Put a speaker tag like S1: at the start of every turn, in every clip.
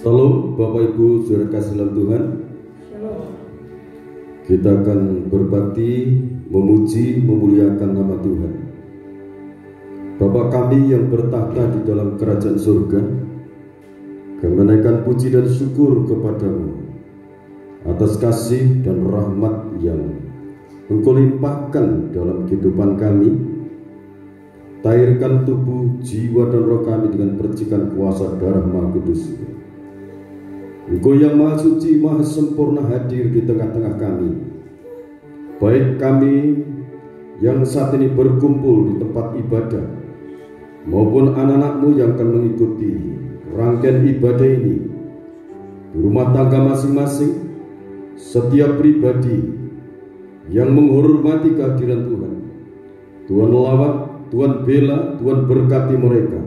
S1: Salam Bapak Ibu saudara kasih dalam Tuhan. Kita akan berbakti, memuji, memuliakan nama Tuhan. Bapa kami yang bertahta di dalam kerajaan surga, kami menaikkan puji dan syukur kepadamu atas kasih dan rahmat yang Engkau limpahkan dalam kehidupan kami. Tahirkan tubuh, jiwa dan roh kami dengan percikan kuasa darah Maha Kudus. Engkau yang Maha Suci, Maha Sempurna hadir di tengah-tengah kami. Baik kami yang saat ini berkumpul di tempat ibadah, maupun anak-anak-Mu yang akan mengikuti rangkaian ibadah ini di rumah tangga masing-masing. Setiap pribadi yang menghormati kehadiran Tuhan, Tuhan lawat, Tuhan bela, Tuhan berkati mereka.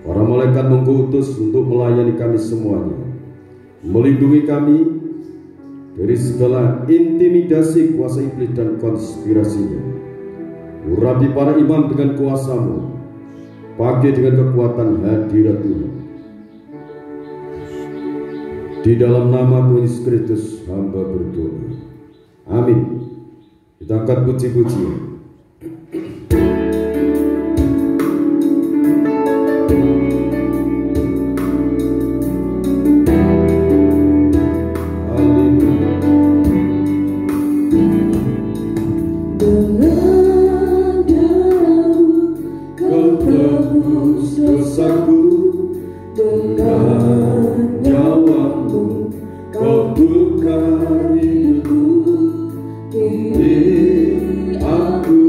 S1: Para malaikat Engkau utus untuk melayani kami semuanya, melindungi kami dari segala intimidasi kuasa iblis dan konspirasinya. Urapi para imam dengan kuasa-Mu, pakai dengan kekuatan hadirat Tuhan. Di dalam nama Tuhan Yesus Kristus hamba berdoa. Amin. Kita angkat puji-pujian.
S2: Aku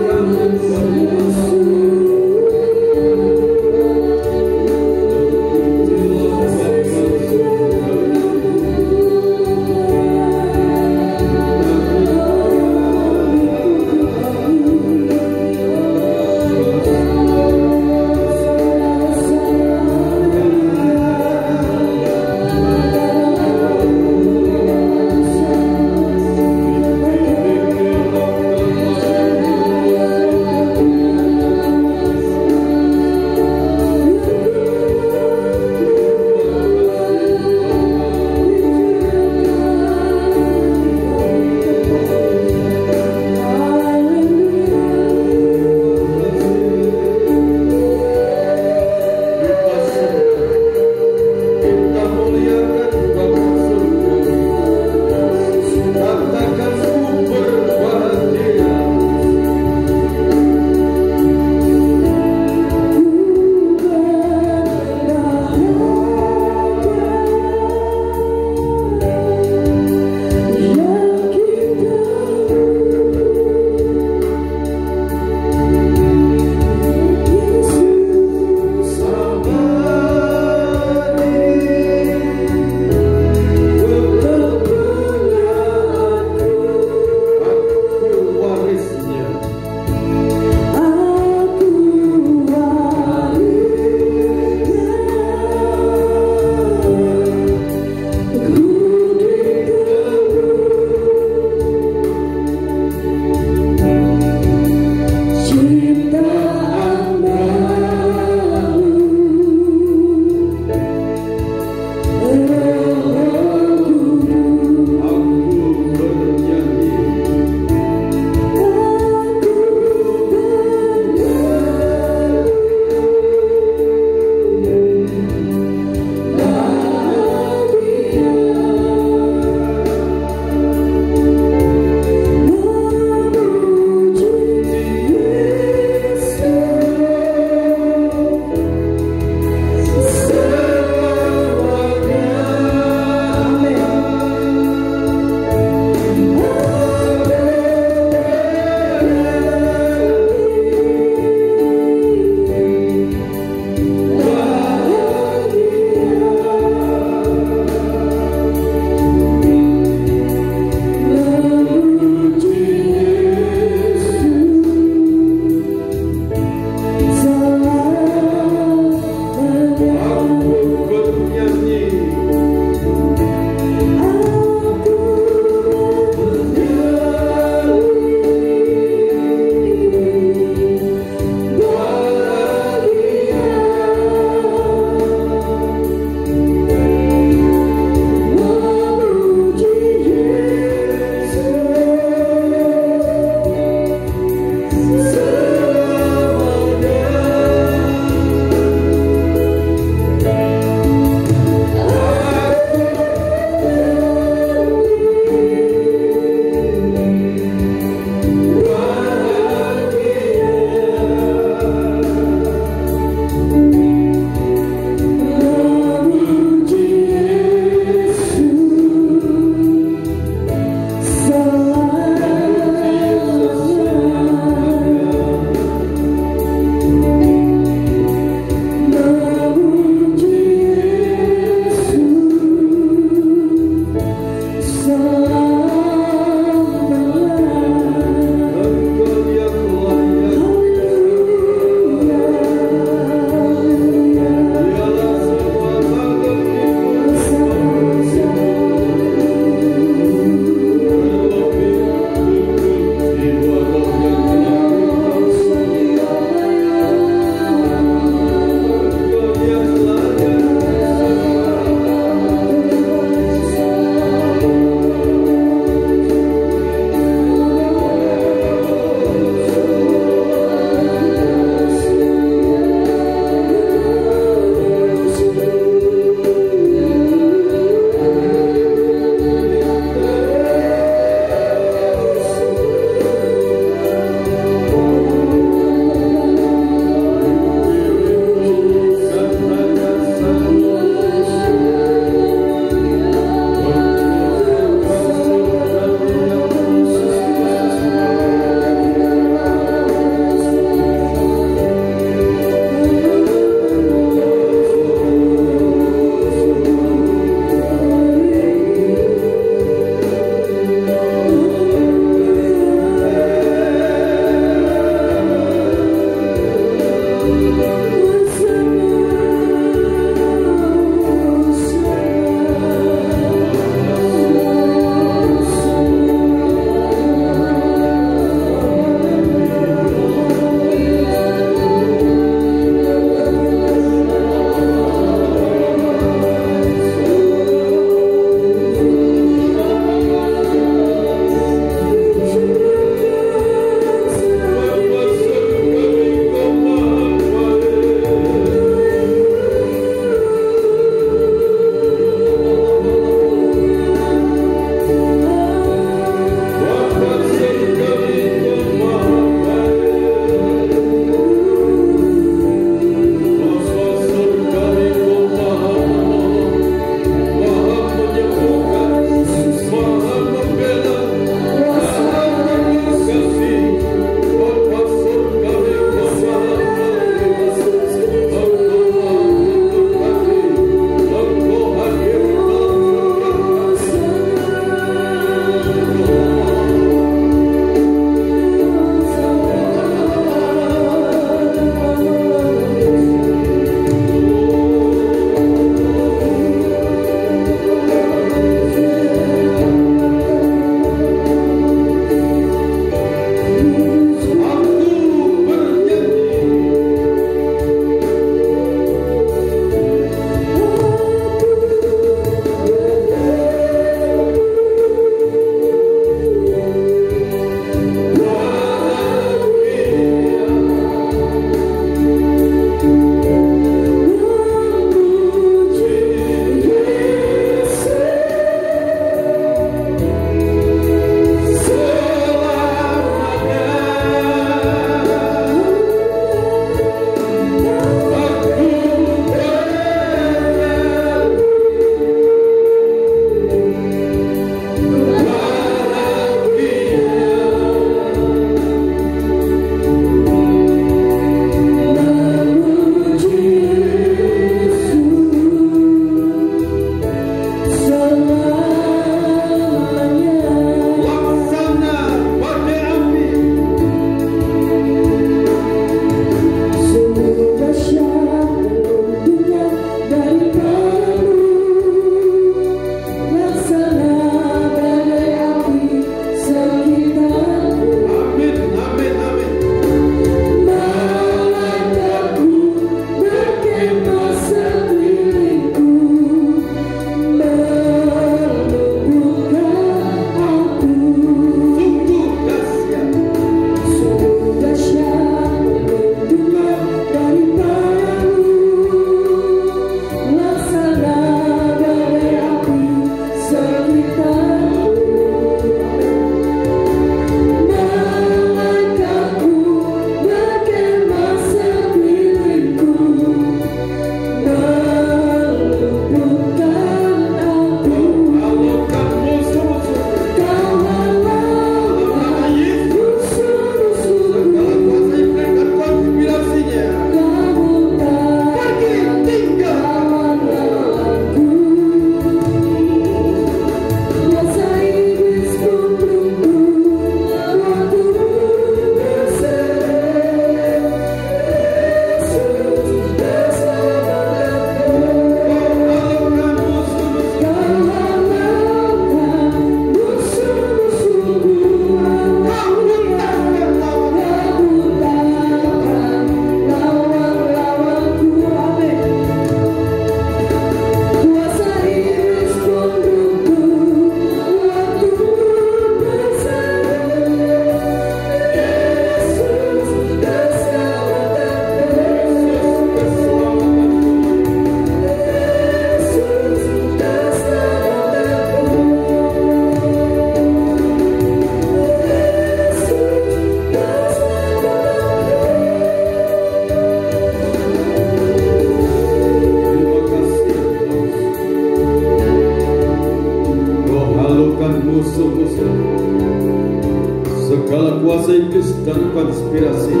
S1: psikis dan konspirasi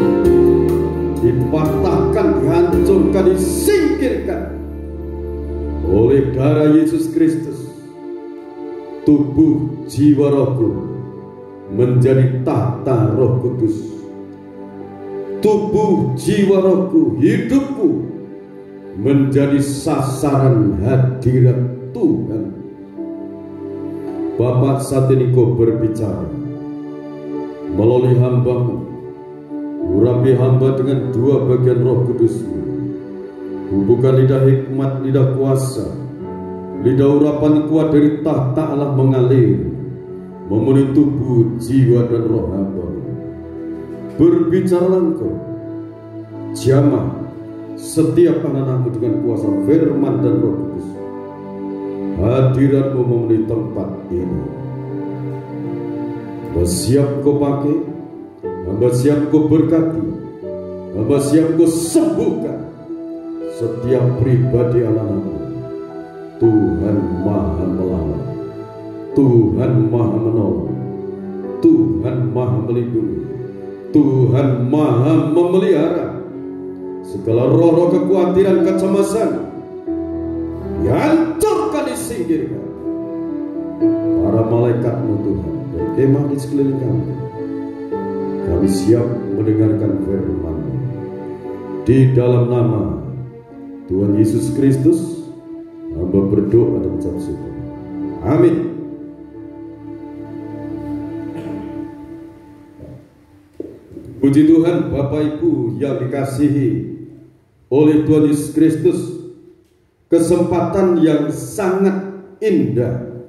S1: dipatahkan, dihancurkan, disingkirkan oleh darah Yesus Kristus. Tubuh, jiwa, rohku menjadi tahta Roh Kudus. Tubuh, jiwa, rohku, hidupku menjadi sasaran hadirat Tuhan. Bapak, saat ini Kau berbicara melalui hamba-Mu. Urapi hamba dengan dua bagian Roh Kudus-Mu. Bukan lidah hikmat, lidah kuasa, lidah urapan kuat dari tahta Allah mengalir memenuhi tubuh, jiwa, dan roh hamba. Berbicaralah Engkau, jamah setiap anak-anakmu dengan kuasa firman dan Roh Kudus. Hadirat-Mu memenuhi tempat ini. Hamba siap Kau pakai, hamba siap Kau berkati, hamba siap Kau sembuhkan setiap pribadi anak-anakmu. Tuhan Maha Melawan, Tuhan Maha Menolong, Tuhan Maha Melindungi, Tuhan Maha Memelihara. Segala roh-roh kekhawatiran, kecemasan dihancurkan, disingkirkan. Para malaikat-Mu Tuhan berkemah di sekeliling kami. Kami siap mendengarkan firman-Mu. Di dalam nama Tuhan Yesus Kristus hamba berdoa dan ucap syukur. Amin. Puji Tuhan, Bapak Ibu yang dikasihi oleh Tuhan Yesus Kristus. Kesempatan yang sangat indah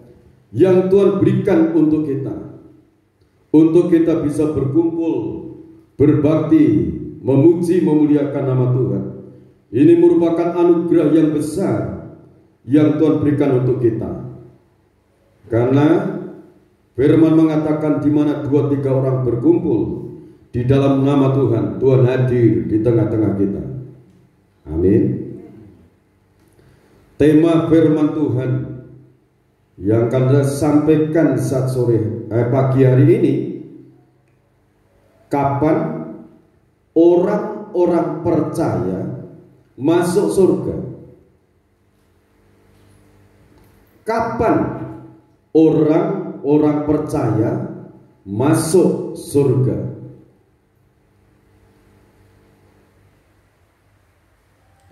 S1: yang Tuhan berikan untuk kita, untuk kita bisa berkumpul, berbakti, memuji, memuliakan nama Tuhan. Ini merupakan anugerah yang besar yang Tuhan berikan untuk kita. Karena firman mengatakan di mana 2-3 orang berkumpul di dalam nama Tuhan, Tuhan hadir di tengah-tengah kita. Amin. Tema firman Tuhan yang akan saya sampaikan saat pagi hari ini, kapan orang-orang percaya masuk surga? Kapan orang-orang percaya masuk surga?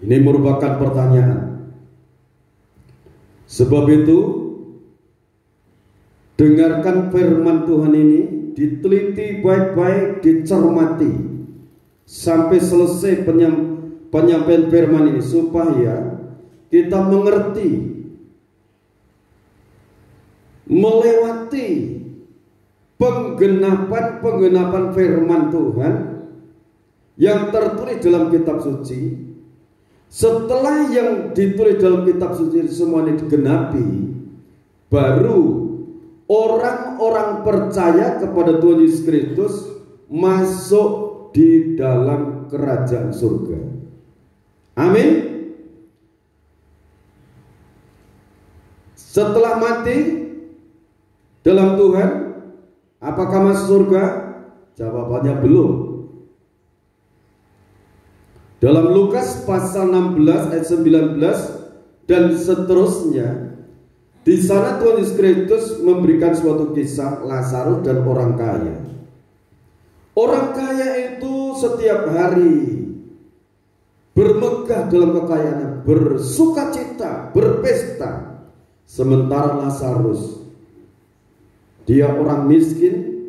S1: Ini merupakan pertanyaan. Sebab itu, dengarkan firman Tuhan ini, diteliti baik-baik, dicermati sampai selesai penyampaian firman ini, supaya kita mengerti, melewati penggenapan firman Tuhan yang tertulis dalam kitab suci. Setelah yang ditulis dalam kitab suci semuanya digenapi, baru orang-orang percaya kepada Tuhan Yesus Kristus masuk di dalam kerajaan surga. Amin. Setelah mati dalam Tuhan, apakah masuk surga? Jawabannya belum. Dalam Lukas pasal 16 ayat 19 dan seterusnya, di sana Tuhan Yesus Kristus memberikan suatu kisah Lazarus dan orang kaya. Orang kaya itu setiap hari bermegah dalam kekayaannya, bersukacita, berpesta. Sementara Lazarus, dia orang miskin,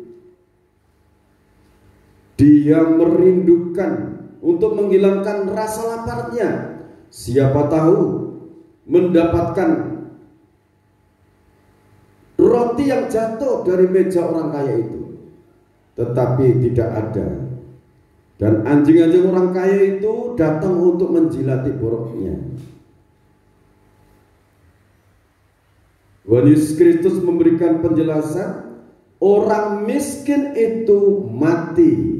S1: dia merindukan untuk menghilangkan rasa laparnya. Siapa tahu mendapatkan roti yang jatuh dari meja orang kaya itu, tetapi tidak ada. Dan anjing-anjing orang kaya itu datang untuk menjilati boroknya. Tuhan Yesus Kristus memberikan penjelasan, orang miskin itu mati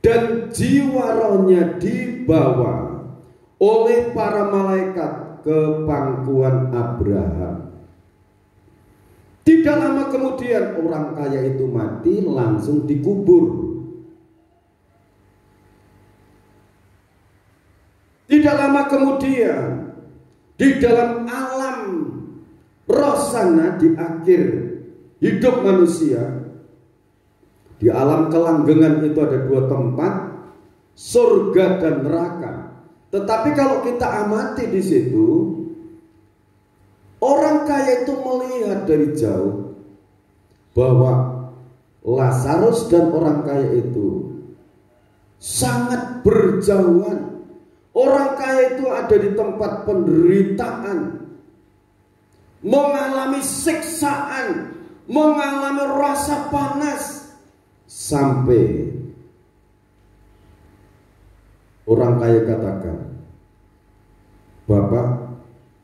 S1: dan jiwa rohnya dibawa oleh para malaikat ke pangkuan Abraham. Tidak lama kemudian orang kaya itu mati, langsung dikubur. Tidak lama kemudian di dalam alam roh sana, di akhir hidup manusia, di alam kelanggengan itu ada dua tempat, surga dan neraka. Tetapi kalau kita amati di situ, orang kaya itu melihat dari jauh bahwa Lazarus dan orang kaya itu sangat berjauhan. Orang kaya itu ada di tempat penderitaan, mengalami siksaan, mengalami rasa panas, sampai orang kaya katakan, "Bapak,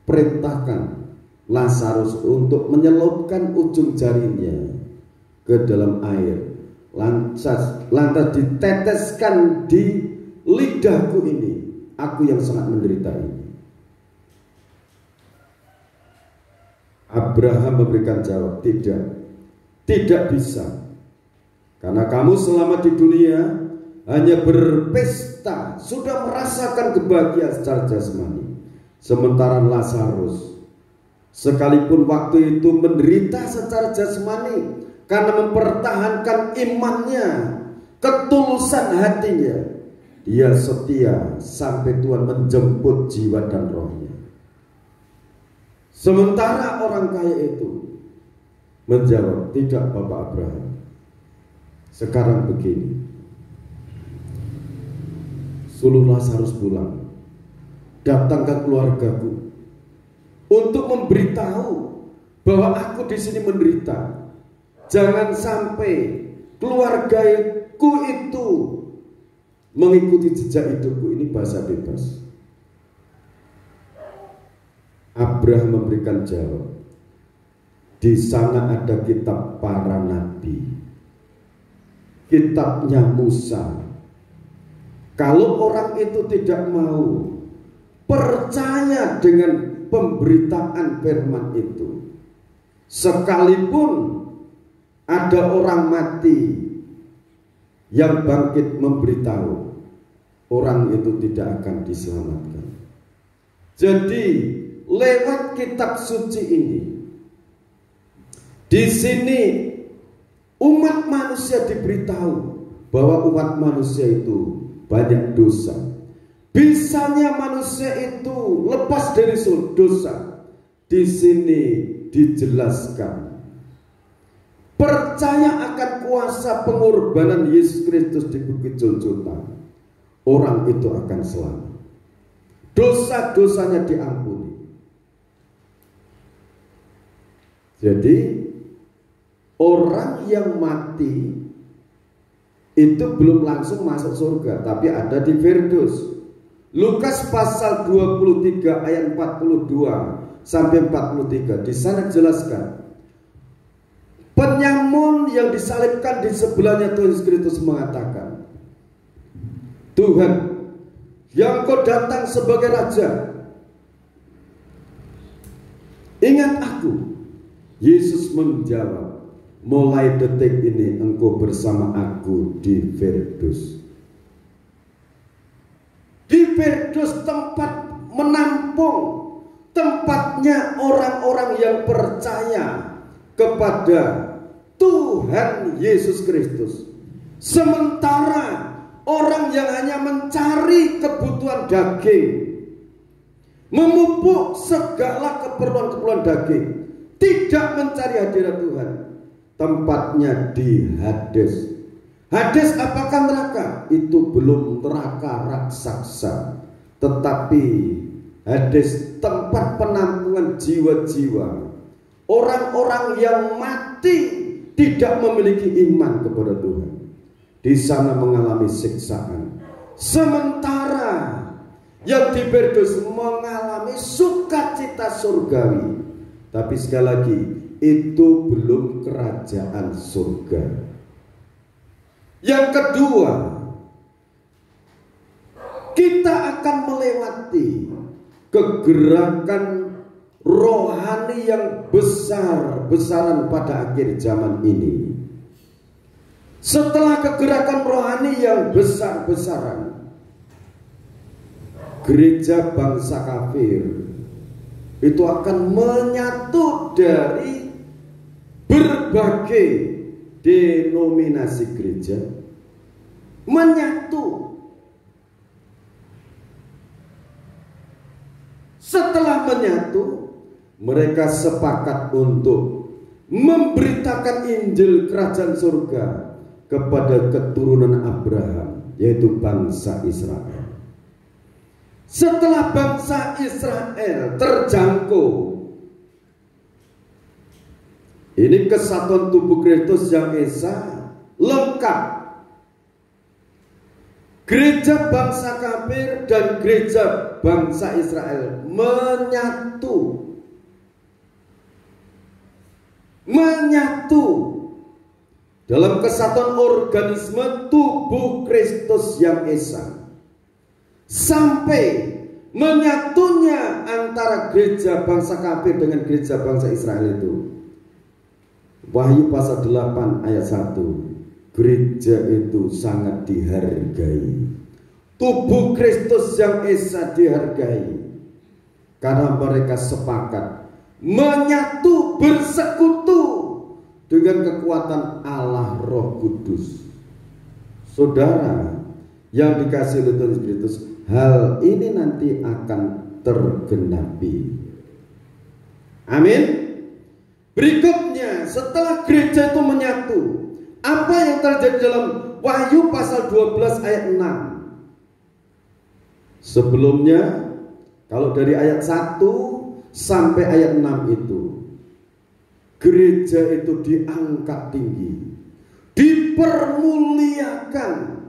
S1: perintahkan Lazarus untuk menyelupkan ujung jarinya ke dalam air, lantas diteteskan di lidahku ini, aku yang sangat menderita ini." Abraham memberikan jawab, tidak bisa. Karena kamu selama di dunia hanya berpesta, sudah merasakan kebahagiaan secara jasmani. Sementara Lazarus, sekalipun waktu itu menderita secara jasmani karena mempertahankan imannya, ketulusan hatinya, dia setia sampai Tuhan menjemput jiwa dan rohnya. Sementara orang kaya itu menjawab, tidak Bapak Abraham. Sekarang begini, suruh Lazarus pulang, datang ke keluargaku untuk memberitahu bahwa aku di sini menderita. Jangan sampai keluargaku itu mengikuti jejak hidupku ini, bahasa bebas. Abraham memberikan jawab, di sana ada kitab para nabi, kitabnya Musa. Kalau orang itu tidak mau percaya dengan pemberitaan firman itu, sekalipun ada orang mati yang bangkit memberitahu, orang itu tidak akan diselamatkan. Jadi lewat kitab suci ini, di sini umat manusia diberitahu bahwa umat manusia itu banyak dosa. Bisanya manusia itu lepas dari dosa. Di sini dijelaskan, percaya akan kuasa pengorbanan Yesus Kristus di Bukit Golgota, orang itu akan selamat. Dosa-dosanya diampuni. Jadi orang yang mati itu belum langsung masuk surga, tapi ada di Firdaus. Lukas pasal 23 ayat 42 sampai 43, di sana jelaskan, penyamun yang disalibkan di sebelahnya Tuhan Yesus Kristus mengatakan, Tuhan, yang kau datang sebagai Raja, ingat aku. Yesus menjawab, mulai detik ini engkau bersama aku di Firdaus. Di Firdaus tempat menampung, tempatnya orang-orang yang percaya kepada Tuhan Yesus Kristus. Sementara orang yang hanya mencari kebutuhan daging, memupuk segala keperluan-keperluan daging, tidak mencari hadirat Tuhan, tempatnya di Hades. Hades apakah neraka? Itu belum neraka raksasa, tetapi Hades tempat penampungan jiwa-jiwa orang-orang yang mati tidak memiliki iman kepada Tuhan. Di sana mengalami siksaan. Sementara yang di Firdaus mengalami sukacita surgawi. Tapi sekali lagi, itu belum kerajaan surga. Yang kedua, kita akan melewati kegerakan rohani yang besar-besaran pada akhir zaman ini. Setelah kegerakan rohani yang besar-besaran, gereja bangsa kafir itu akan menyatu dari berbagai denominasi gereja, menyatu. Setelah menyatu, mereka sepakat untuk memberitakan Injil Kerajaan Surga kepada keturunan Abraham, yaitu bangsa Israel. Setelah bangsa Israel terjangkau, ini kesatuan tubuh Kristus yang esa lengkap. Gereja bangsa kafir dan gereja bangsa Israel menyatu. Menyatu dalam kesatuan organisme tubuh Kristus yang esa. Sampai menyatunya antara gereja bangsa kafir dengan gereja bangsa Israel itu. Wahyu pasal 8 ayat 1. Gereja itu sangat dihargai. Tubuh Kristus yang esa dihargai. Karena mereka sepakat menyatu, bersekutu dengan kekuatan Allah Roh Kudus. Saudara yang dikasihi oleh Tuhan Kristus, hal ini nanti akan tergenapi. Amin. Berikutnya, setelah gereja itu menyatu, apa yang terjadi dalam Wahyu pasal 12 ayat 6? Sebelumnya, kalau dari ayat 1 sampai ayat 6 itu, gereja itu diangkat tinggi, dipermuliakan.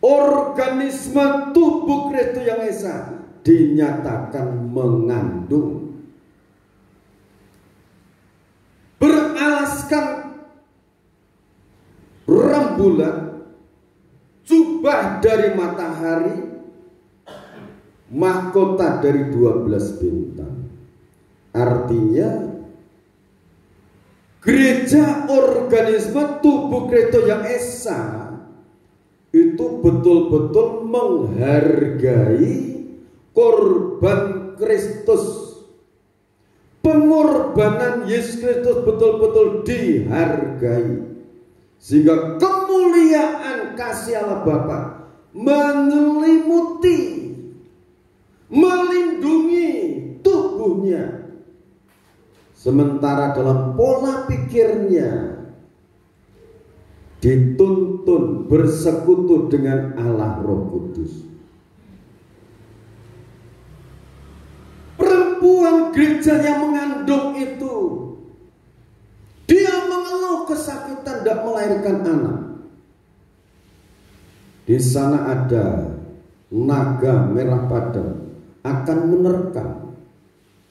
S1: Organisme tubuh Kristus yang esa dinyatakan mengandung, beralaskan rembulan, jubah dari matahari, mahkota dari 12 bintang. Artinya gereja organisme tubuh Kristus yang esa itu betul-betul menghargai korban Kristus. Pengorbanan Yesus Kristus betul-betul dihargai, sehingga kemuliaan kasih Allah Bapa menyelimuti, melindungi tubuhnya. Sementara dalam pola pikirnya dituntun bersekutu dengan Allah Roh Kudus. Perempuan gereja yang mengandung itu, dia mengeluh kesakitan tidak melahirkan anak. Di sana ada naga merah padam akan menerkam.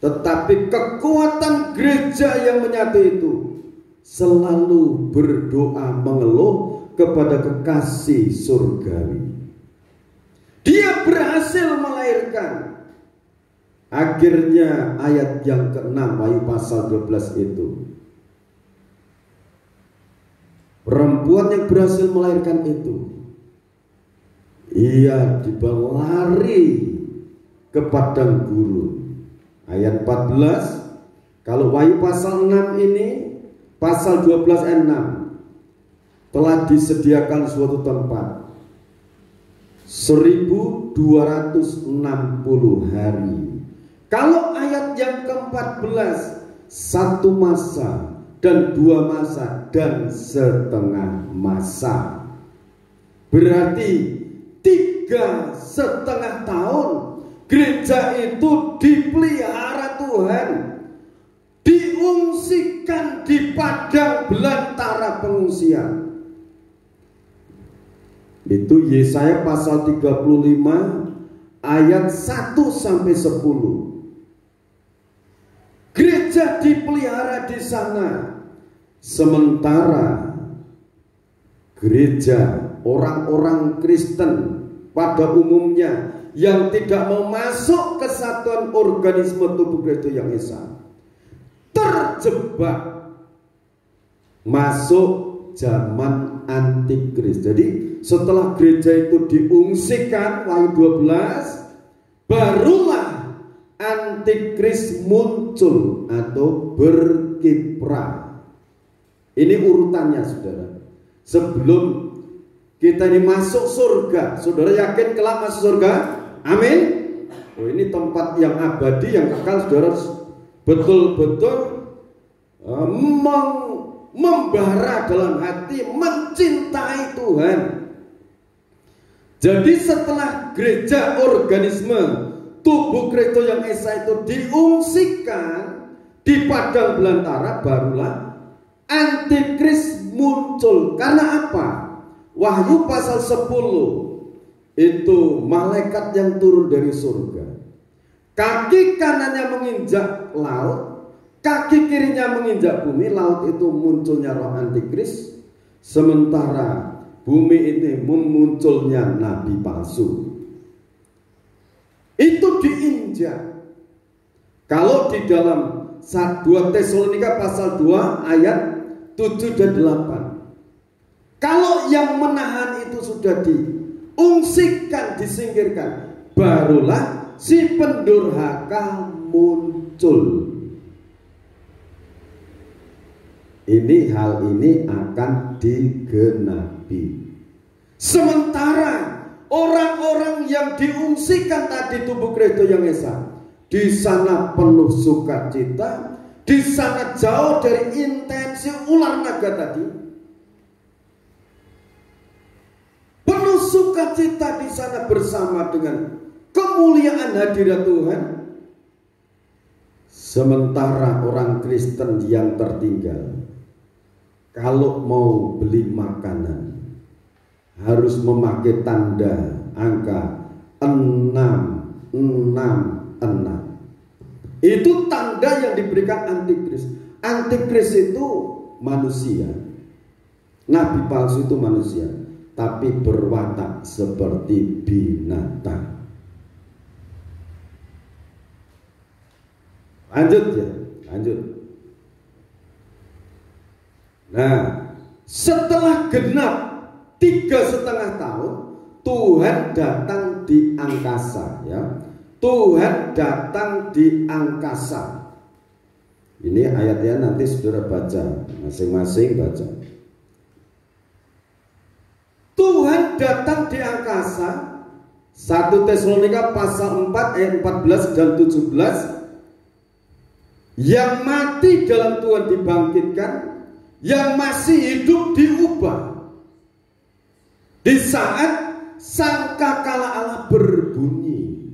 S1: Tetapi kekuatan gereja yang menyatu itu selalu berdoa mengeluh kepada kekasih surgawi. Dia berhasil melahirkan. Akhirnya ayat yang ke-6 Wahyu pasal 12 itu, perempuan yang berhasil melahirkan itu, ia dibawa lari ke padang gurun. Ayat 14, kalau Wahyu pasal 6 ini, pasal 12 ayat 6, telah disediakan suatu tempat 1260 hari. Kalau ayat yang ke-14, 1 masa dan 2 masa dan setengah masa, berarti 3,5 tahun gereja itu dipelihara Tuhan, diungsikan di padang belantara pengungsian. Itu Yesaya pasal 35 ayat 1 sampai 10. Gereja dipelihara di sana, sementara gereja orang-orang Kristen pada umumnya yang tidak mau masuk kesatuan organisme tubuh Kristus yang esa terjebak masuk zaman antikris. Jadi setelah gereja itu diungsikan, Wahyu 12, barulah antikris muncul atau berkiprah. Ini urutannya, saudara. Sebelum kita ini masuk surga, saudara yakin kelak masuk surga? Amin. Oh, ini tempat yang abadi, yang kekal. Saudara betul-betul membara dalam hati, mencintai Tuhan. Jadi setelah gereja organisme tubuh Kristus yang esa itu diungsikan di padang belantara, barulah antikris muncul. Karena apa? Wahyu pasal 10 itu malaikat yang turun dari surga, kaki kanannya menginjak laut, kaki kirinya menginjak bumi. Laut itu munculnya roh antikris, sementara bumi ini munculnya nabi palsu. Itu diinjak. Kalau di dalam 2 Tesalonika pasal 2 ayat 7 dan 8, kalau yang menahan itu sudah diungsikan, disingkirkan, barulah si pendurhaka muncul. Hal ini akan digenapi. Sementara orang-orang yang diungsikan tadi tubuh Kristus yang esa, di sana penuh sukacita, di sana jauh dari intensi ular naga tadi. Penuh sukacita di sana bersama dengan kemuliaan hadirat Tuhan. Sementara orang Kristen yang tertinggal, kalau mau beli makanan harus memakai tanda angka 666. Itu tanda yang diberikan antikris. Antikris itu manusia, nabi palsu itu manusia, tapi berwatak seperti binatang. Lanjut ya, lanjut. Nah, setelah genap 3,5 tahun, Tuhan datang di angkasa, ya. Tuhan datang di angkasa. Ini ayatnya nanti saudara baca, masing-masing baca. Tuhan datang di angkasa. 1 Tesalonika pasal 4 ayat 14 dan 17. Yang mati dalam Tuhan dibangkitkan, yang masih hidup diubah. Di saat sangkakala Allah berbunyi,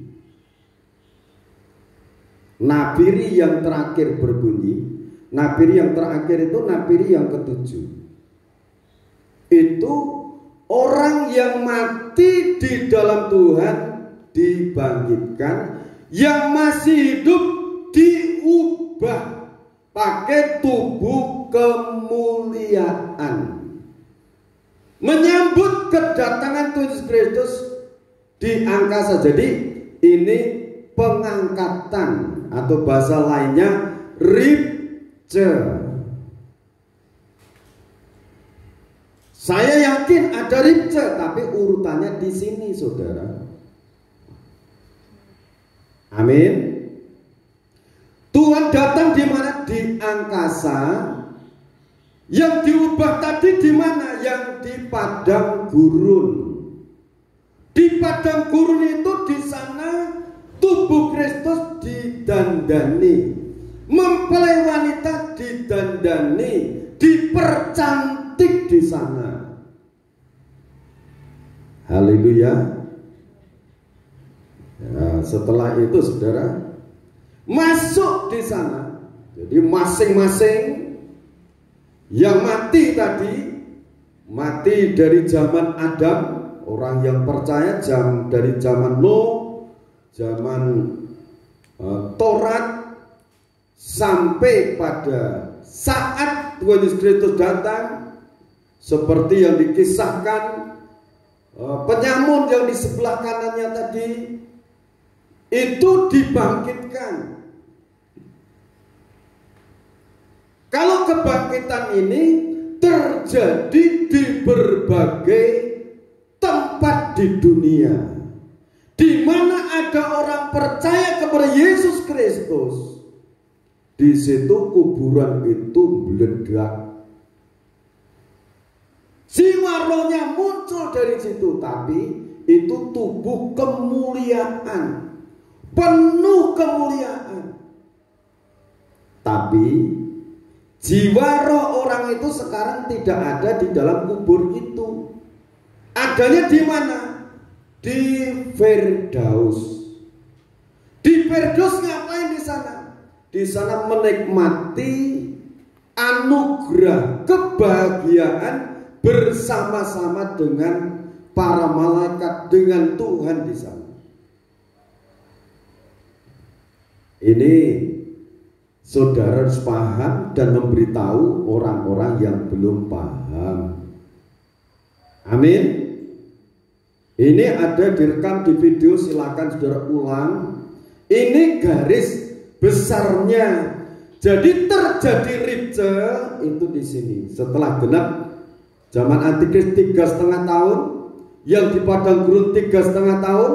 S1: nabiri yang terakhir berbunyi. Nabiri yang terakhir itu nabiri yang ke-7. Itu orang yang mati di dalam Tuhan dibangkitkan, yang masih hidup diubah pakai tubuh kemuliaan, menyambut kedatangan Tuhan Kristus di angkasa. Jadi ini pengangkatan, atau bahasa lainnya rapture. Saya yakin ada rapture, tapi urutannya di sini, saudara. Amin. Tuhan datang di mana? Di angkasa. Yang diubah tadi di mana? Yang di padang gurun. Di padang gurun itu di sana tubuh Kristus didandani, mempelai wanita didandani, dipercantik di sana. Haleluya. Ya, setelah itu saudara masuk di sana. Jadi masing-masing yang mati tadi, mati dari zaman Adam, orang yang percaya dari zaman Nuh, zaman Taurat, sampai pada saat Tuhan Yesus Kristus datang, seperti yang dikisahkan penyamun yang di sebelah kanannya tadi itu dibangkitkan. Kalau kebangkitan ini terjadi di berbagai tempat di dunia, di mana ada orang percaya kepada Yesus Kristus, di situ kuburan itu meledak. Jiwa rohnya muncul dari situ, tapi itu tubuh kemuliaan, penuh kemuliaan. Tapi jiwa roh orang itu sekarang tidak ada di dalam kubur itu. Adanya di mana? Di Firdaus. Di Firdaus ngapain di sana? Di sana menikmati anugerah kebahagiaan bersama-sama dengan para malaikat, dengan Tuhan di sana. Ini saudara harus paham dan memberitahu orang-orang yang belum paham. Amin. Ini ada direkam di video, silakan saudara ulang. Ini garis besarnya. Jadi terjadi ripce itu di sini. Setelah genap zaman Antikris 3,5 tahun, yang di padang gurun 3,5 tahun,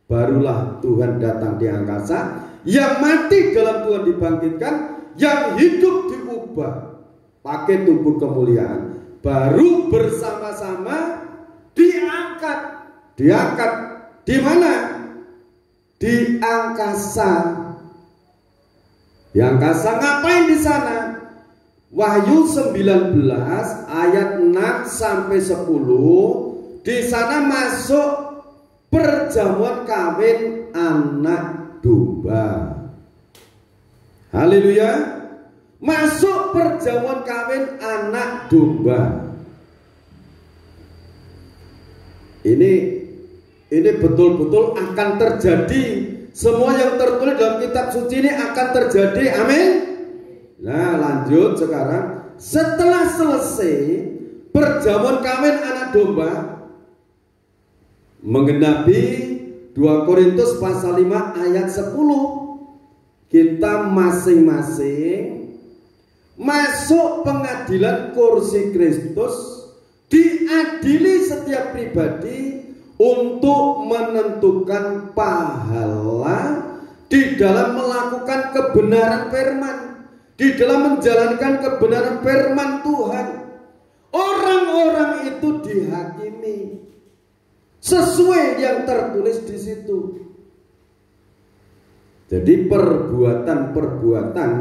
S1: barulah Tuhan datang di angkasa. Yang mati dalam Tuhan dibangkitkan, yang hidup diubah pakai tubuh kemuliaan, baru bersama-sama diangkat. Diangkat di mana? Di angkasa. Di angkasa ngapain di sana? Wahyu 19 ayat 6 sampai 10. Di sana masuk perjamuan kawin anak domba. Haleluya. Masuk perjamuan kawin anak domba. Ini betul-betul akan terjadi. Semua yang tertulis dalam kitab suci ini akan terjadi. Amin. Nah, lanjut sekarang. Setelah selesai perjamuan kawin anak domba, menggenapi 2 Korintus pasal 5 ayat 10, kita masing-masing masuk pengadilan kursi Kristus, diadili setiap pribadi untuk menentukan pahala di dalam melakukan kebenaran firman, di dalam menjalankan kebenaran firman Tuhan. Orang-orang itu dihakimi sesuai yang tertulis di situ. Jadi perbuatan-perbuatan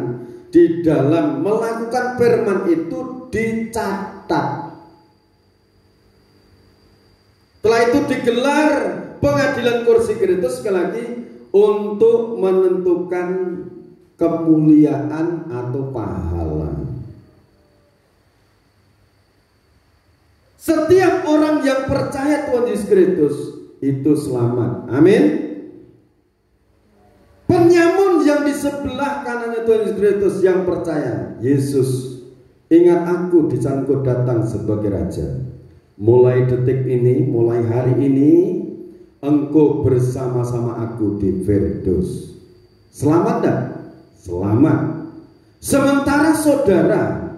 S1: di dalam melakukan firman itu dicatat. Setelah itu digelar pengadilan kursi Kristus sekali lagi untuk menentukan kemuliaan atau pahala. Setiap orang yang percaya Tuhan Yesus Kristus itu selamat. Amin. Penyamun yang di sebelah kanannya Tuhan Yesus Kristus yang percaya, Yesus, ingat aku di saat Engkau datang sebagai Raja. Mulai detik ini, mulai hari ini, Engkau bersama-sama aku di Firdaus. Selamat tak? Selamat. Sementara saudara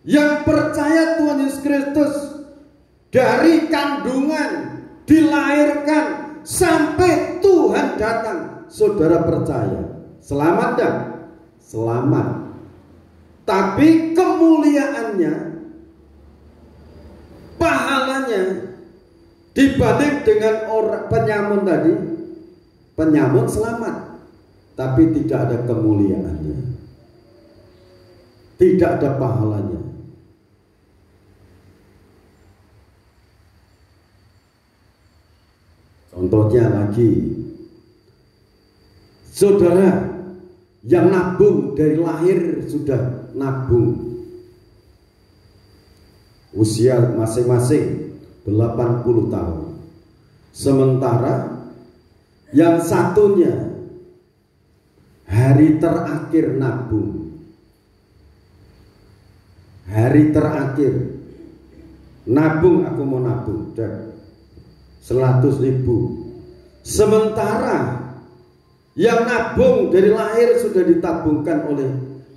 S1: yang percaya Tuhan Yesus Kristus, dari kandungan dilahirkan sampai Tuhan datang, saudara percaya, selamat dan selamat. Tapi kemuliaannya, pahalanya dibanding dengan orang penyamun tadi, penyamun selamat, tapi tidak ada kemuliaannya, tidak ada pahalanya. Contohnya lagi, saudara yang nabung dari lahir sudah nabung, usia masing-masing 80 tahun. Sementara yang satunya hari terakhir nabung, hari terakhir nabung, aku mau nabung, 100.000. Sementara yang nabung dari lahir sudah ditabungkan oleh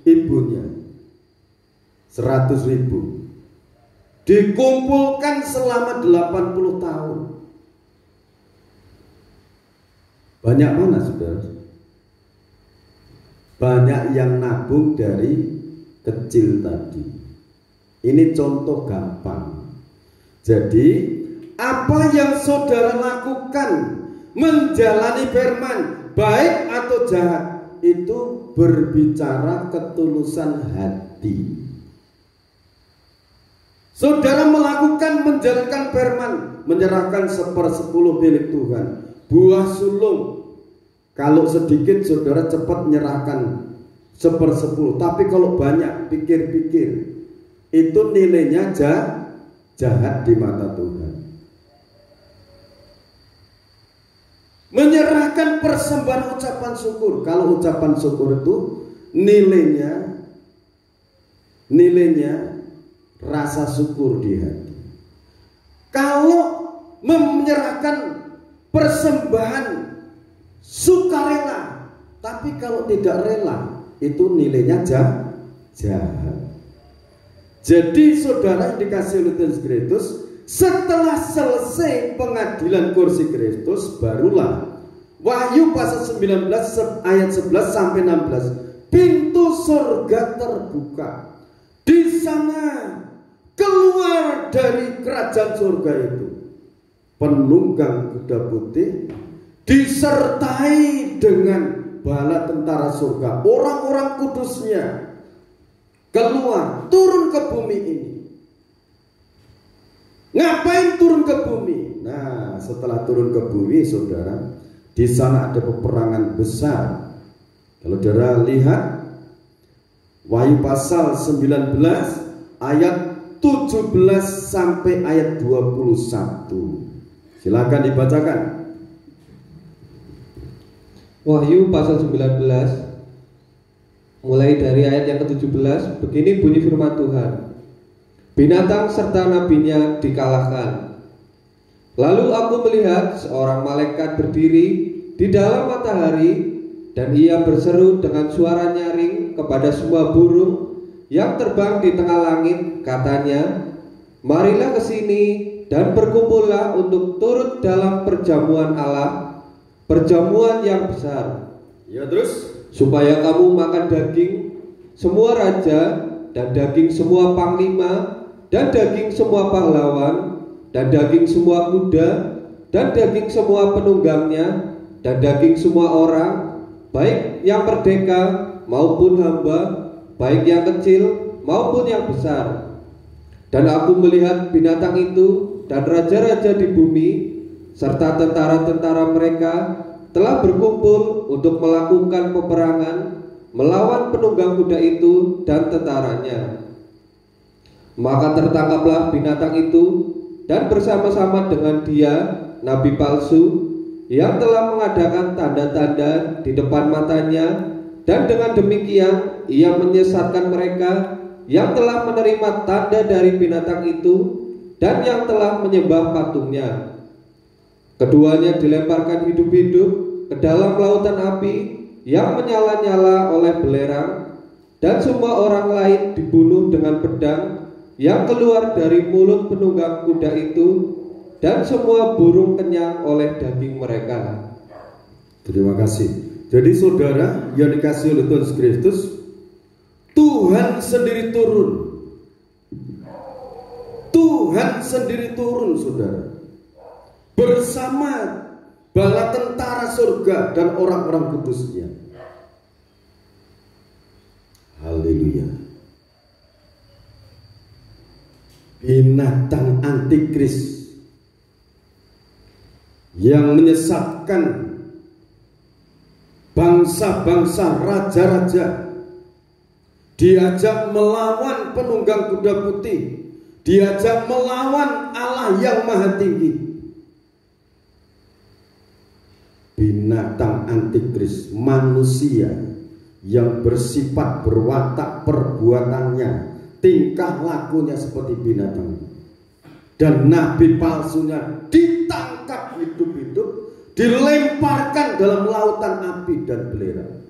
S1: ibunya 100.000. Dikumpulkan selama 80 tahun. Banyak mana saudara? Banyak yang nabung dari kecil tadi. Ini contoh gampang. Jadi apa yang saudara lakukan menjalani firman, baik atau jahat, itu berbicara ketulusan hati. Saudara melakukan menjalankan firman, menyerahkan 1/10 milik Tuhan, buah sulung. Kalau sedikit saudara cepat menyerahkan 1/10, tapi kalau banyak pikir-pikir, itu nilainya jahat di mata Tuhan. Menyerahkan persembahan ucapan syukur. Kalau ucapan syukur itu nilainya rasa syukur di hati. Kalau menyerahkan persembahan sukarela, tapi kalau tidak rela, itu nilainya jahat. Jadi saudara yang dikasih oleh Tuhan Kristus, setelah selesai pengadilan kursi Kristus, barulah Wahyu pasal 19 ayat 11 sampai 16, pintu surga terbuka. Di sana keluar dari kerajaan surga itu penunggang kuda putih disertai dengan bala tentara surga, orang-orang kudusnya, keluar, turun ke bumi ini. Ngapain turun ke bumi? Nah, setelah turun ke bumi, saudara, di sana ada peperangan besar. Kalau saudara lihat Wahyu pasal 19 ayat 17 sampai ayat 21. Silakan dibacakan.
S2: Wahyu pasal 19 mulai dari ayat yang ke-17. Begini bunyi firman Tuhan. Binatang serta nabinya dikalahkan. Lalu aku melihat seorang malaikat berdiri di dalam matahari, dan ia berseru dengan suara nyaring kepada semua burung yang terbang di tengah langit. Katanya, marilah ke sini dan berkumpullah untuk turut dalam perjamuan Allah, perjamuan yang besar.
S1: Ya, terus
S2: Supaya kamu makan daging semua raja, dan daging semua panglima, dan daging semua pahlawan, dan daging semua kuda, dan daging semua penunggangnya, dan daging semua orang, baik yang merdeka maupun hamba, baik yang kecil maupun yang besar. Dan aku melihat binatang itu dan raja-raja di bumi serta tentara-tentara mereka telah berkumpul untuk melakukan peperangan melawan penunggang kuda itu dan tentaranya. Maka tertangkaplah binatang itu, dan bersama-sama dengan dia nabi palsu yang telah mengadakan tanda-tanda di depan matanya, dan dengan demikian ia menyesatkan mereka yang telah menerima tanda dari binatang itu dan yang telah menyembah patungnya. Keduanya dilemparkan hidup-hidup ke dalam lautan api yang menyala-nyala oleh belerang, dan semua orang lain dibunuh dengan pedang yang keluar dari mulut penunggang kuda itu, dan semua burung kenyang oleh daging mereka.
S1: Terima kasih. Jadi saudara yang dikasih oleh Tuhan Kristus, Tuhan sendiri turun. Tuhan sendiri turun, saudara, bersama bala tentara surga dan orang-orang kudusnya. Haleluya. Binatang antikris yang menyesatkan bangsa-bangsa, raja-raja, diajak melawan penunggang kuda putih, diajak melawan Allah yang maha tinggi. Binatang antikris, manusia yang bersifat berwatak perbuatannya, tingkah lakunya seperti binatang, dan nabi palsunya ditangkap hidup-hidup dilemparkan dalam lautan api dan belerang.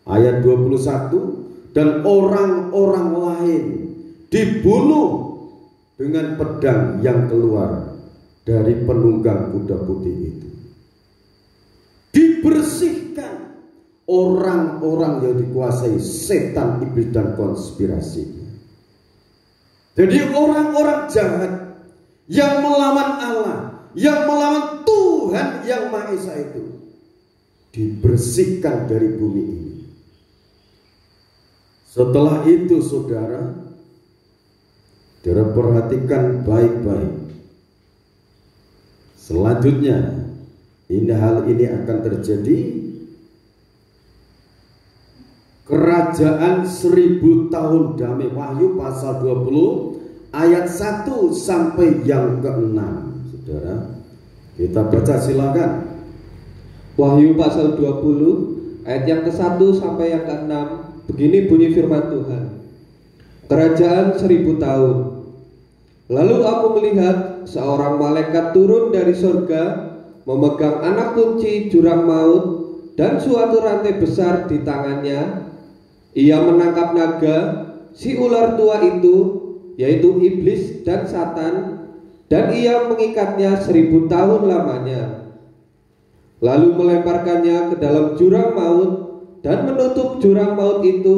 S1: Ayat 21, dan orang-orang lain dibunuh dengan pedang yang keluar dari penunggang kuda putih itu. Dibersihkan orang-orang yang dikuasai setan, iblis, dan konspirasi. Jadi orang-orang jahat yang melawan Allah, yang melawan Tuhan yang Maha Esa itu dibersihkan dari bumi ini. Setelah itu saudara perhatikan baik-baik. Selanjutnya hal ini akan terjadi. Kerajaan 1000 tahun damai. Wahyu pasal 20 ayat 1 sampai yang ke-6. Saudara, kita baca silakan.
S2: Wahyu pasal 20 ayat yang ke-1 sampai yang ke-6. Begini bunyi firman Tuhan. Kerajaan 1000 tahun. Lalu aku melihat seorang malaikat turun dari surga, memegang anak kunci jurang maut dan suatu rantai besar di tangannya. Ia menangkap naga, si ular tua itu, yaitu iblis dan Satan, dan ia mengikatnya 1000 tahun lamanya. Lalu melemparkannya ke dalam jurang maut dan menutup jurang maut itu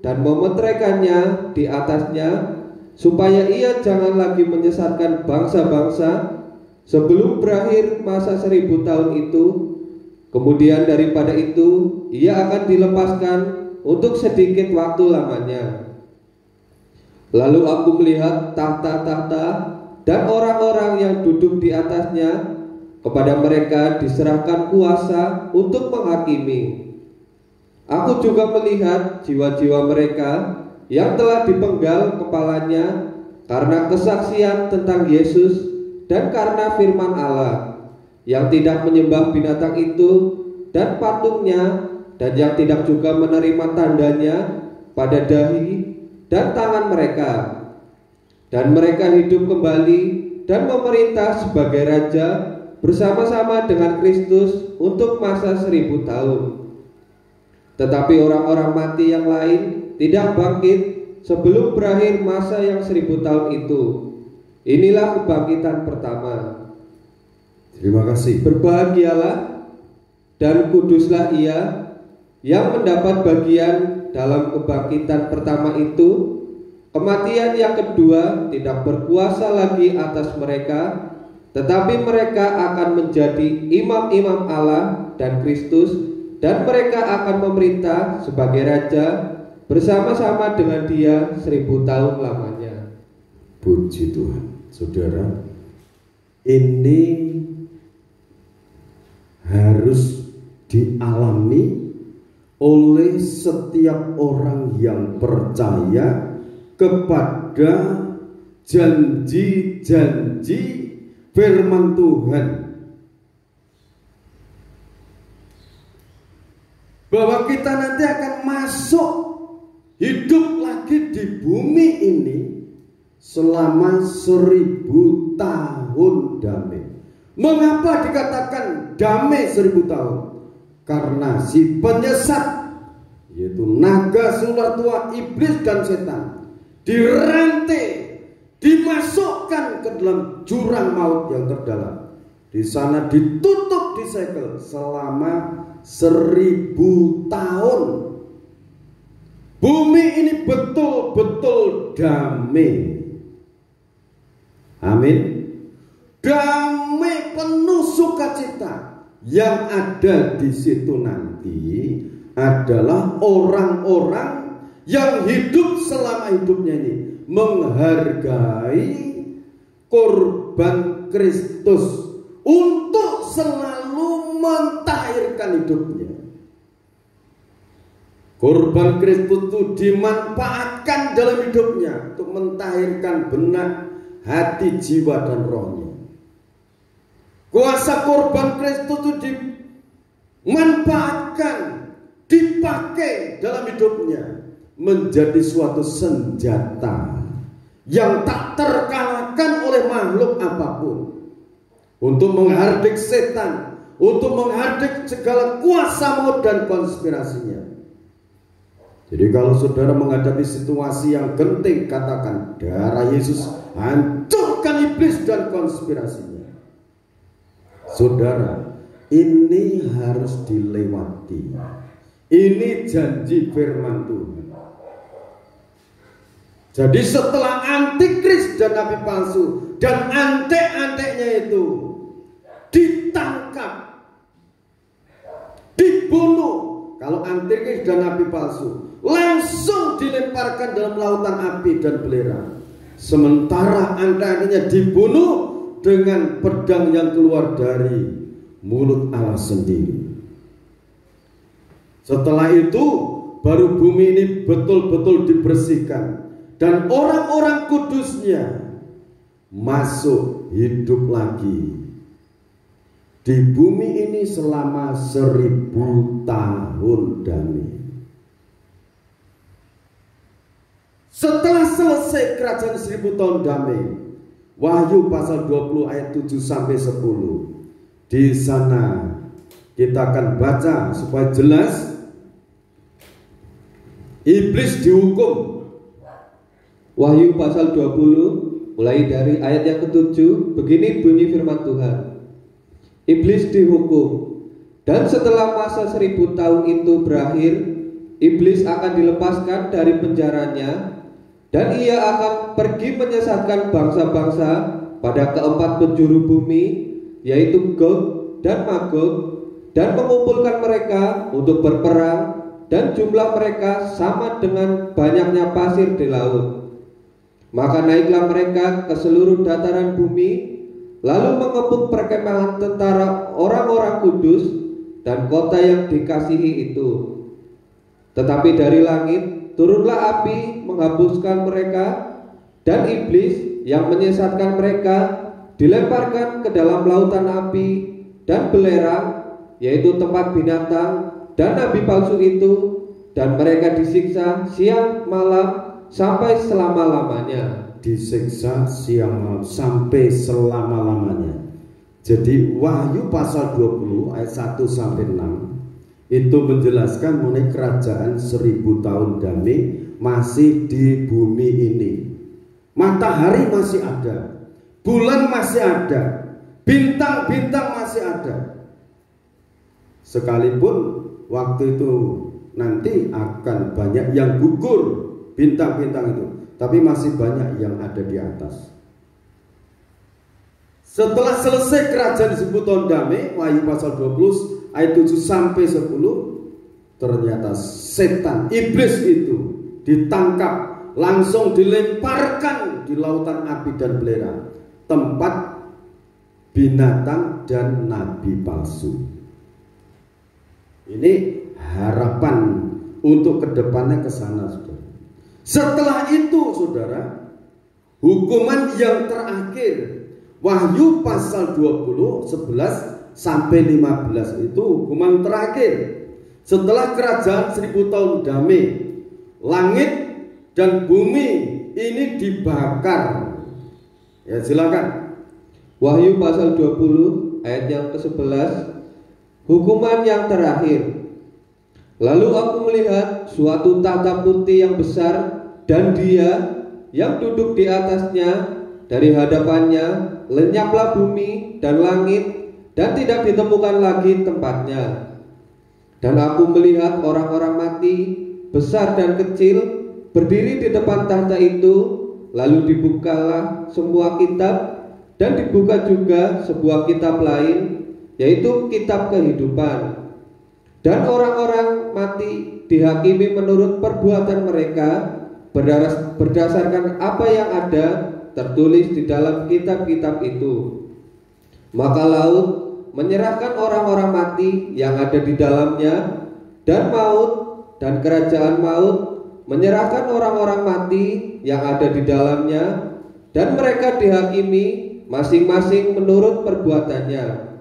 S2: dan memeteraikannya di atasnya, supaya ia jangan lagi menyesatkan bangsa-bangsa sebelum berakhir masa 1000 tahun itu. Kemudian daripada itu ia akan dilepaskan untuk sedikit waktu lamanya. Lalu aku melihat tahta-tahta dan orang-orang yang duduk di atasnya. Kepada mereka diserahkan kuasa untuk menghakimi. Aku juga melihat jiwa-jiwa mereka yang telah dipenggal kepalanya karena kesaksian tentang Yesus dan karena firman Allah, yang tidak menyembah binatang itu dan patungnya, dan yang tidak juga menerima tandanya pada dahi dan tangan mereka. Dan mereka hidup kembali dan memerintah sebagai raja bersama-sama dengan Kristus untuk masa 1000 tahun. Tetapi orang-orang mati yang lain tidak bangkit sebelum berakhir masa yang 1000 tahun itu. Inilah kebangkitan pertama.
S1: Terima kasih.
S2: Berbahagialah dan kuduslah ia yang mendapat bagian dalam kebangkitan pertama itu. Kematian yang kedua tidak berkuasa lagi atas mereka, tetapi mereka akan menjadi imam-imam Allah dan Kristus, dan mereka akan memerintah sebagai raja bersama-sama dengan Dia 1000 tahun lamanya.
S1: Puji Tuhan. Saudara, ini harus dialami oleh setiap orang yang percaya kepada janji-janji firman Tuhan, bahwa kita nanti akan masuk hidup lagi di bumi ini selama 1000 tahun damai. Mengapa dikatakan damai 1000 tahun? Karena si penyesat, yaitu naga, si ular tua, iblis dan setan, dirantai, dimasukkan ke dalam jurang maut yang terdalam. Di sana ditutup, disegel selama 1000 tahun. Bumi ini betul-betul damai. Amin. Damai penuh sukacita. Yang ada di situ nanti adalah orang-orang yang hidup selama hidupnya ini menghargai korban Kristus untuk selalu mentahirkan hidupnya. Korban Kristus itu dimanfaatkan dalam hidupnya untuk mentahirkan benak, hati, jiwa, dan rohnya. Kuasa korban Kristus itu dimanfaatkan, dipakai dalam hidupnya menjadi suatu senjata yang tak terkalahkan oleh makhluk apapun untuk menghardik setan, untuk menghardik segala kuasa maut dan konspirasinya. Jadi kalau saudara menghadapi situasi yang genting, katakan, darah Yesus hancurkan iblis dan konspirasinya. Saudara, ini harus dilewati. Ini janji firman Tuhan. Jadi setelah antikris dan nabi palsu dan antek-anteknya itu ditangkap, dibunuh, kalau antikris dan nabi palsu langsung dilemparkan dalam lautan api dan belerang. Sementara antek-anteknya dibunuh dengan pedang yang keluar dari mulut Allah sendiri. Setelah itu baru bumi ini betul-betul dibersihkan dan orang-orang kudusnya masuk hidup lagi di bumi ini selama 1000 tahun damai. Setelah selesai kerajaan 1000 tahun damai, Wahyu pasal 20 ayat 7 sampai 10. Di sana kita akan baca supaya jelas. Iblis dihukum.
S2: Wahyu pasal 20 mulai dari ayat yang ke-7. Begini bunyi firman Tuhan. Iblis dihukum, dan setelah masa 1000 tahun itu berakhir, iblis akan dilepaskan dari penjaranya, dan ia akan pergi menyesatkan bangsa-bangsa pada keempat penjuru bumi, yaitu Gog dan Magog, dan mengumpulkan mereka untuk berperang, dan jumlah mereka sama dengan banyaknya pasir di laut. Maka naiklah mereka ke seluruh dataran bumi, lalu mengepung perkemahan tentara orang-orang kudus dan kota yang dikasihi itu. Tetapi dari langit turunlah api menghapuskan mereka, dan iblis yang menyesatkan mereka dilemparkan ke dalam lautan api dan belerang, yaitu tempat binatang dan nabi palsu itu, dan mereka disiksa siang malam sampai selama-lamanya.
S1: Disiksa siang malam sampai selama-lamanya. Jadi Wahyu pasal 20 ayat 1 sampai 6 itu menjelaskan mengenai kerajaan 1000 tahun damai masih di bumi ini. Matahari masih ada, bulan masih ada, bintang-bintang masih ada. Sekalipun waktu itu nanti akan banyak yang gugur bintang-bintang itu, tapi masih banyak yang ada di atas. Setelah selesai kerajaan 1000 tahun damai, Wahyu pasal 20 ayat 7 sampai 10, ternyata setan, iblis itu ditangkap, langsung dilemparkan di lautan api dan belerang, tempat binatang dan nabi palsu. Ini harapan untuk kedepannya ke sana, saudara. Setelah itu, saudara, hukuman yang terakhir, Wahyu pasal 20 11 sampai 15 itu hukuman terakhir. Setelah kerajaan 1000 tahun damai, langit dan bumi ini dibakar. Ya, silakan.
S2: Wahyu pasal 20 ayat yang ke-11. Hukuman yang terakhir. Lalu aku melihat suatu tahta putih yang besar, dan Dia yang duduk di atasnya. Dari hadapannya lenyaplah bumi dan langit, dan tidak ditemukan lagi tempatnya. Dan aku melihat orang-orang mati, besar dan kecil, berdiri di depan tahta itu. Lalu dibukalah semua kitab, dan dibuka juga sebuah kitab lain, yaitu kitab kehidupan. Dan orang-orang mati dihakimi menurut perbuatan mereka, berdasarkan apa yang ada tertulis di dalam kitab-kitab itu. Maka laut menyerahkan orang-orang mati yang ada di dalamnya, dan maut dan kerajaan maut menyerahkan orang-orang mati yang ada di dalamnya, dan mereka dihakimi masing-masing menurut perbuatannya.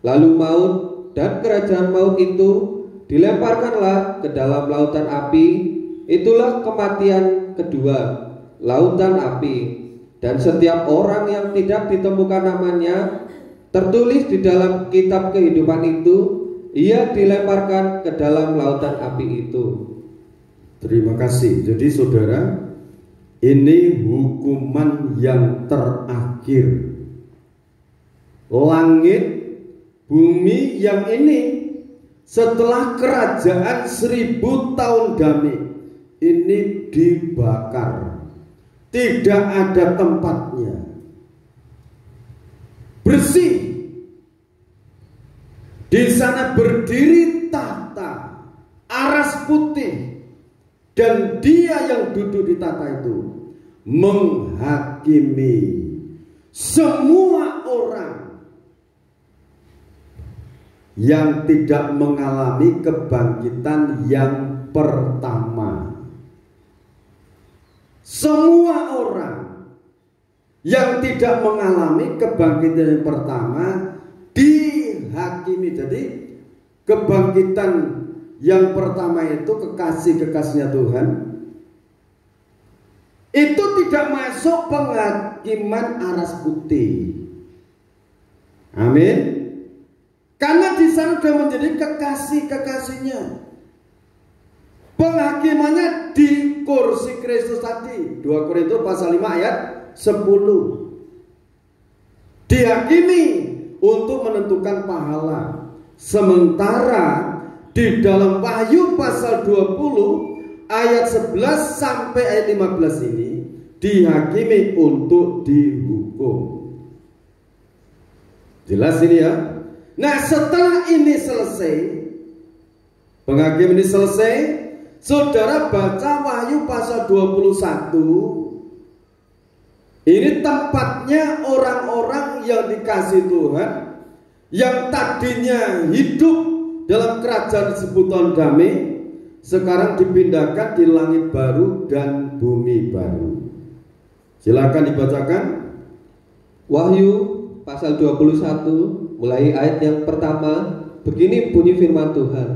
S2: Lalu maut dan kerajaan maut itu dilemparkanlah ke dalam lautan api. Itulah kematian kedua, lautan api. Dan setiap orang yang tidak ditemukan namanya tertulis di dalam kitab kehidupan itu, ia dilemparkan ke dalam lautan api itu.
S1: Terima kasih. Jadi saudara, ini hukuman yang terakhir. Langit, bumi yang ini setelah kerajaan 1000 tahun damai ini dibakar. Tidak ada tempatnya. Bersih. Di sana berdiri tahta aras putih, dan dia yang duduk di tahta itu menghakimi semua orang yang tidak mengalami kebangkitan yang pertama. Semua orang yang tidak mengalami kebangkitan yang pertama dihakimi. Jadi kebangkitan yang pertama itu kekasih-kekasihnya Tuhan itu tidak masuk penghakiman aras putih. Amin. Karena di sana sudah menjadi kekasih-kekasihnya. Penghakimannya di kursi Kristus tadi. 2 Korintus pasal 5 ayat 10. Dihakimi untuk menentukan pahala. Sementara di dalam Wahyu pasal 20 ayat 11 sampai ayat 15 ini dihakimi untuk dihukum. Jelas ini ya. Nah, setelah ini selesai, penghakiman ini selesai, saudara baca Wahyu pasal 21. Ini tempatnya orang-orang yang dikasihi Tuhan, yang tadinya hidup dalam kerajaan 10 tahun damai, sekarang dipindahkan di langit baru dan bumi baru. Silakan dibacakan.
S2: Wahyu pasal 21 mulai ayat yang pertama. Begini bunyi firman Tuhan.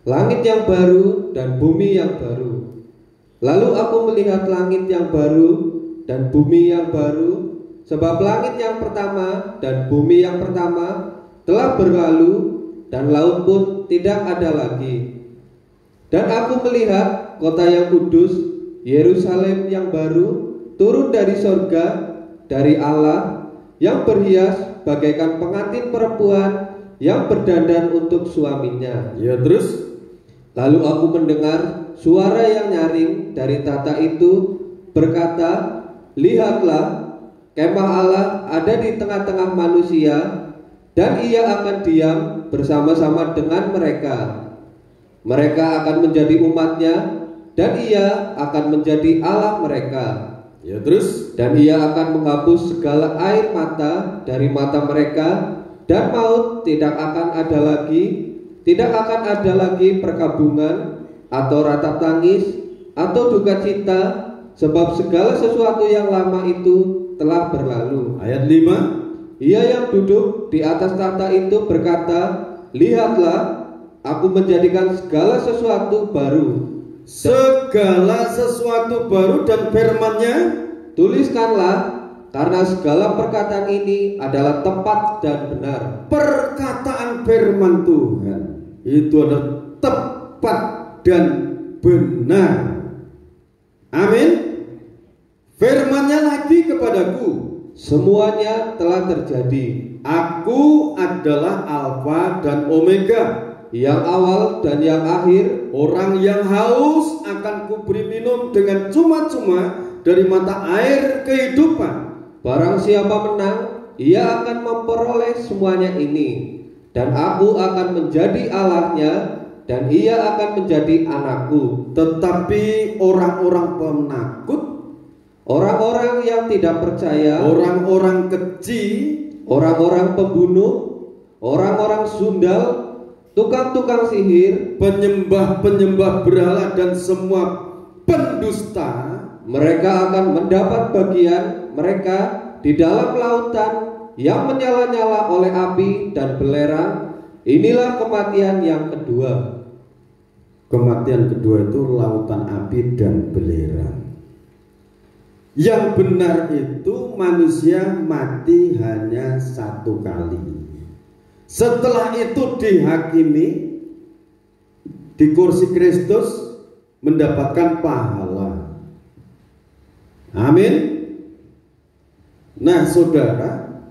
S2: Langit yang baru dan bumi yang baru. Lalu aku melihat langit yang baru dan bumi yang baru, sebab langit yang pertama dan bumi yang pertama telah berlalu, dan laut pun tidak ada lagi. Dan aku melihat kota yang kudus, Yerusalem yang baru, turun dari sorga, dari Allah, yang berhias bagaikan pengantin perempuan yang berdandan untuk suaminya.
S1: Ya, terus?
S2: Lalu aku mendengar suara yang nyaring dari tahta itu berkata, lihatlah, kemah Allah ada di tengah-tengah manusia, dan ia akan diam bersama-sama dengan mereka. Mereka akan menjadi umatnya, dan ia akan menjadi Allah mereka.
S1: Ya, terus?
S2: Dan ia akan menghapus segala air mata dari mata mereka, dan maut tidak akan ada lagi. Tidak akan ada lagi perkabungan atau ratap tangis atau duka cita, sebab segala sesuatu yang lama itu telah berlalu.
S1: Ayat 5.
S2: Ia yang duduk di atas tahta itu berkata, lihatlah, aku menjadikan segala sesuatu baru.
S1: Segala sesuatu baru, dan firman-Nya,
S2: tuliskanlah, karena segala perkataan ini adalah tepat dan benar.
S1: Perkataan firman Tuhan itu adalah tepat dan benar. Amin. Firman-Nya lagi kepadaku, semuanya telah terjadi. Aku adalah Alfa dan Omega,
S2: yang awal dan yang akhir.
S1: Orang yang haus akan kuberi minum dengan cuma-cuma dari mata air kehidupan.
S2: Barang siapa menang, ia akan memperoleh semuanya ini, dan aku akan menjadi Allahnya, dan ia akan menjadi anakku.
S1: Tetapi orang-orang penakut,
S2: orang-orang yang tidak percaya,
S1: orang-orang keji,
S2: orang-orang pembunuh, orang-orang sundal, tukang-tukang sihir,
S1: penyembah-penyembah berhala, dan semua pendusta,
S2: mereka akan mendapat bagian mereka di dalam lautan yang menyala-nyala oleh api dan belerang. Inilah kematian yang kedua.
S1: Kematian kedua itu lautan api dan belerang. Yang benar itu manusia mati hanya satu kali. Setelah itu dihakimi di kursi Kristus mendapatkan pahala. Amin. Nah saudara,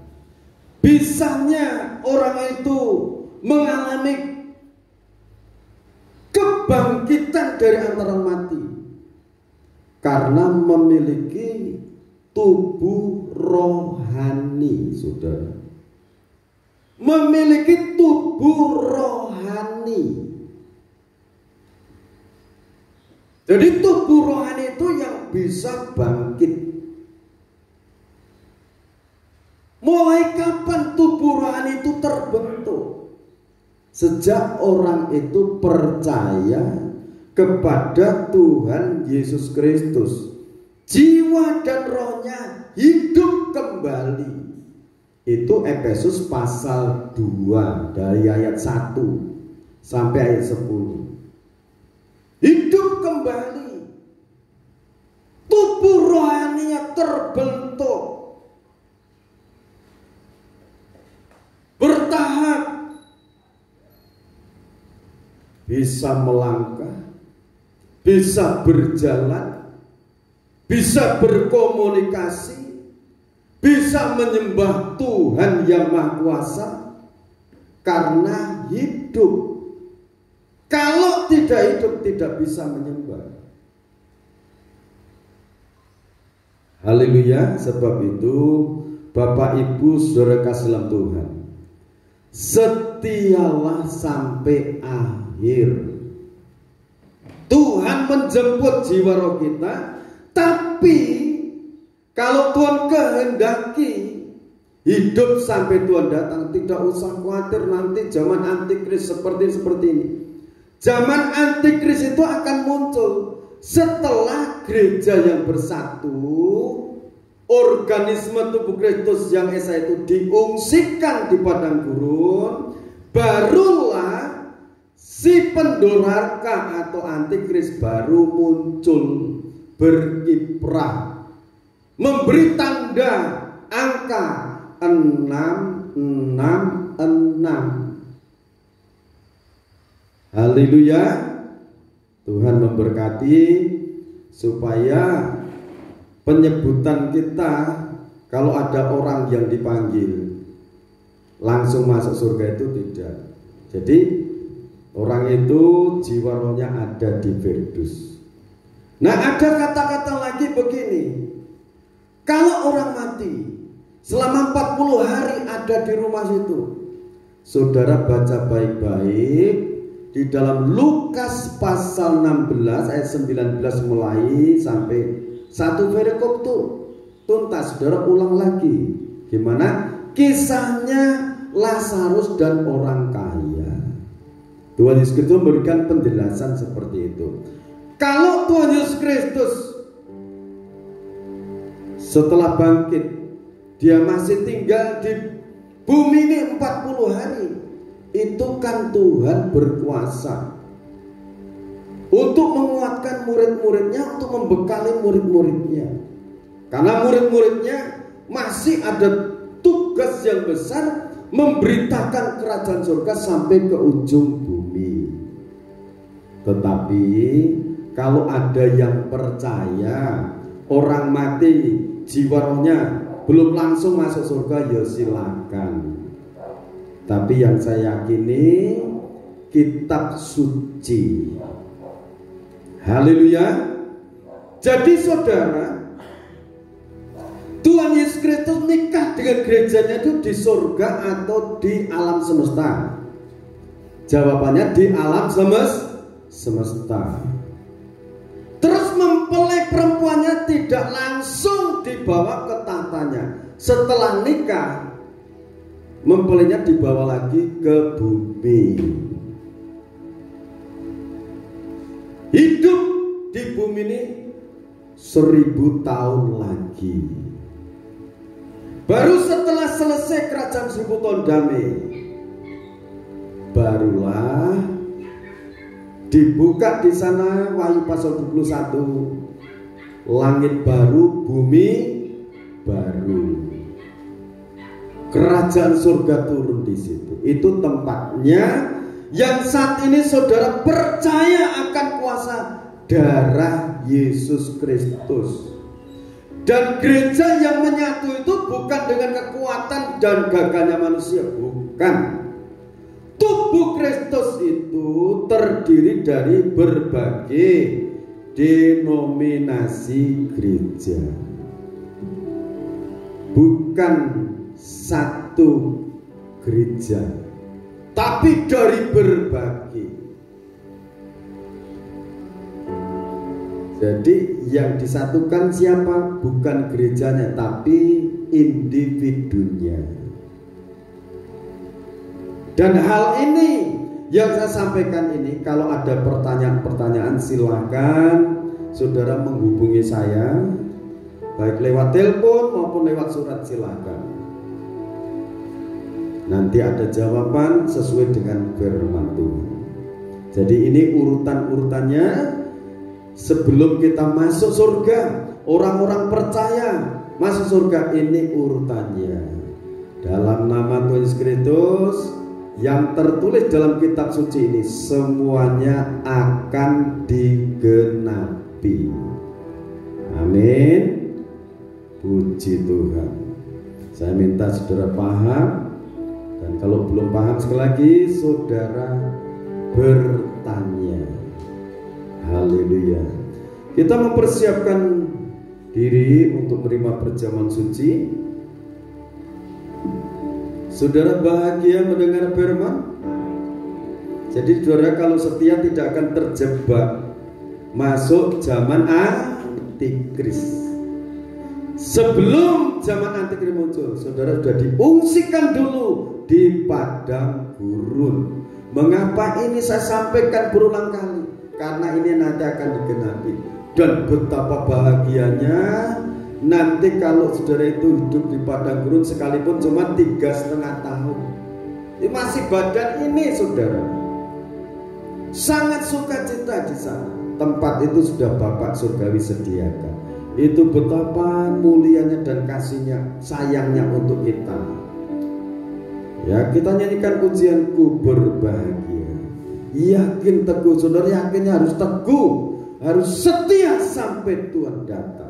S1: bisanya orang itu mengalami kebangkitan dari antara mati karena memiliki tubuh rohani, saudara. Memiliki tubuh rohani. Jadi tubuh rohani itu yang bisa bangkit. Mulai kapan tubuh rohani itu terbentuk? Sejak orang itu percaya kepada Tuhan Yesus Kristus, jiwa dan rohnya hidup kembali. Itu Efesus pasal 2 dari ayat 1 sampai ayat 10. Hidup kembali, tubuh rohaninya terbentuk, bertahap, bisa melangkah, bisa berjalan, bisa berkomunikasi, bisa menyembah Tuhan yang Maha Kuasa karena hidup. Kalau tidak hidup, tidak bisa menyembah. Haleluya. Sebab itu Bapak Ibu saudara kasih dalam Tuhan, setialah sampai akhir. Tuhan menjemput jiwa roh kita, tapi kalau Tuhan kehendaki hidup sampai Tuhan datang, tidak usah khawatir nanti zaman antikris seperti ini. Zaman antikris itu akan muncul setelah gereja yang bersatu, organisme tubuh Kristus yang esa itu diungsikan di padang gurun, barulah si pendorhaka atau antikris baru muncul, berkiprah, memberi tanda angka 666. Haleluya. Tuhan memberkati supaya penyebutan kita, kalau ada orang yang dipanggil langsung masuk surga itu tidak. Jadi orang itu jiwa rohnya ada di Firdus. Nah ada kata-kata lagi begini, kalau orang mati selama 40 hari ada di rumah situ, saudara baca baik-baik di dalam Lukas pasal 16 ayat 19 mulai sampai 1 perikop tuh tuntas. Saudara ulang lagi gimana kisahnya Lazarus dan orang kaya. Tuhan Yesus Kristus memberikan penjelasan seperti itu. Kalau Tuhan Yesus Kristus setelah bangkit, dia masih tinggal di bumi ini 40 hari. Itu kan Tuhan berkuasa untuk menguatkan murid-muridnya, untuk membekali murid-muridnya. Karena murid-muridnya masih ada tugas yang besar, memberitakan kerajaan surga sampai ke ujung bumi. Tetapi kalau ada yang percaya, orang mati jiwa rohnya belum langsung masuk surga, ya silakan. Tapi yang saya yakini kitab suci. Haleluya. Jadi saudara, Tuhan Yesus Kristus nikah dengan gerejanya itu di surga atau di alam semesta? Jawabannya di alam semesta. Terus mempelai perempuannya tidak langsung dibawa ke tahtanya. Setelah nikah, mempelainya dibawa lagi ke bumi. Hidup di bumi ini 1000 tahun lagi. Baru setelah selesai kerajaan 1000 tahun damai, barulah dibuka di sana Wahyu pasal 21. langit baru, bumi baru. Kerajaan surga turun di situ. Itu tempatnya yang saat ini saudara percaya akan kuasa darah Yesus Kristus. Dan gereja yang menyatu itu bukan dengan kekuatan dan gagahnya manusia, bukan. Tubuh Kristus itu terdiri dari berbagai denominasi gereja, bukan satu gereja, tapi dari berbagai. Jadi yang disatukan siapa? Bukan gerejanya, tapi individunya. Dan hal ini yang saya sampaikan ini, kalau ada pertanyaan-pertanyaan silakan saudara menghubungi saya, baik lewat telepon maupun lewat surat, silakan. Nanti ada jawaban sesuai dengan firman Tuhan. Jadi ini urutan-urutannya sebelum kita masuk surga. Orang-orang percaya masuk surga, ini urutannya. Dalam nama Tuhan Yesus Kristus yang tertulis dalam kitab suci ini, semuanya akan digenapi. Amin. Puji Tuhan. Saya minta saudara paham, dan kalau belum paham sekali lagi saudara bertanya. Haleluya. Kita mempersiapkan diri untuk menerima perjamuan suci. Saudara bahagia mendengar firman. Jadi saudara kalau setia tidak akan terjebak masuk zaman antikris. Sebelum zaman antikris muncul, saudara sudah diungsikan dulu di padang gurun. Mengapa ini saya sampaikan berulang kali? Karena ini nanti akan digenapi. Dan betapa bahagianya nanti kalau saudara itu hidup di padang gurun sekalipun cuma 3,5 tahun, ini masih badan ini saudara, sangat sukacita di sana. Tempat itu sudah Bapak surgawi sediakan. Itu betapa mulianya dan kasihnya, sayangnya untuk kita. Ya, kita nyanyikan pujianku berbahagia. Yakin teguh, saudara yakinnya harus teguh, harus setia sampai Tuhan datang.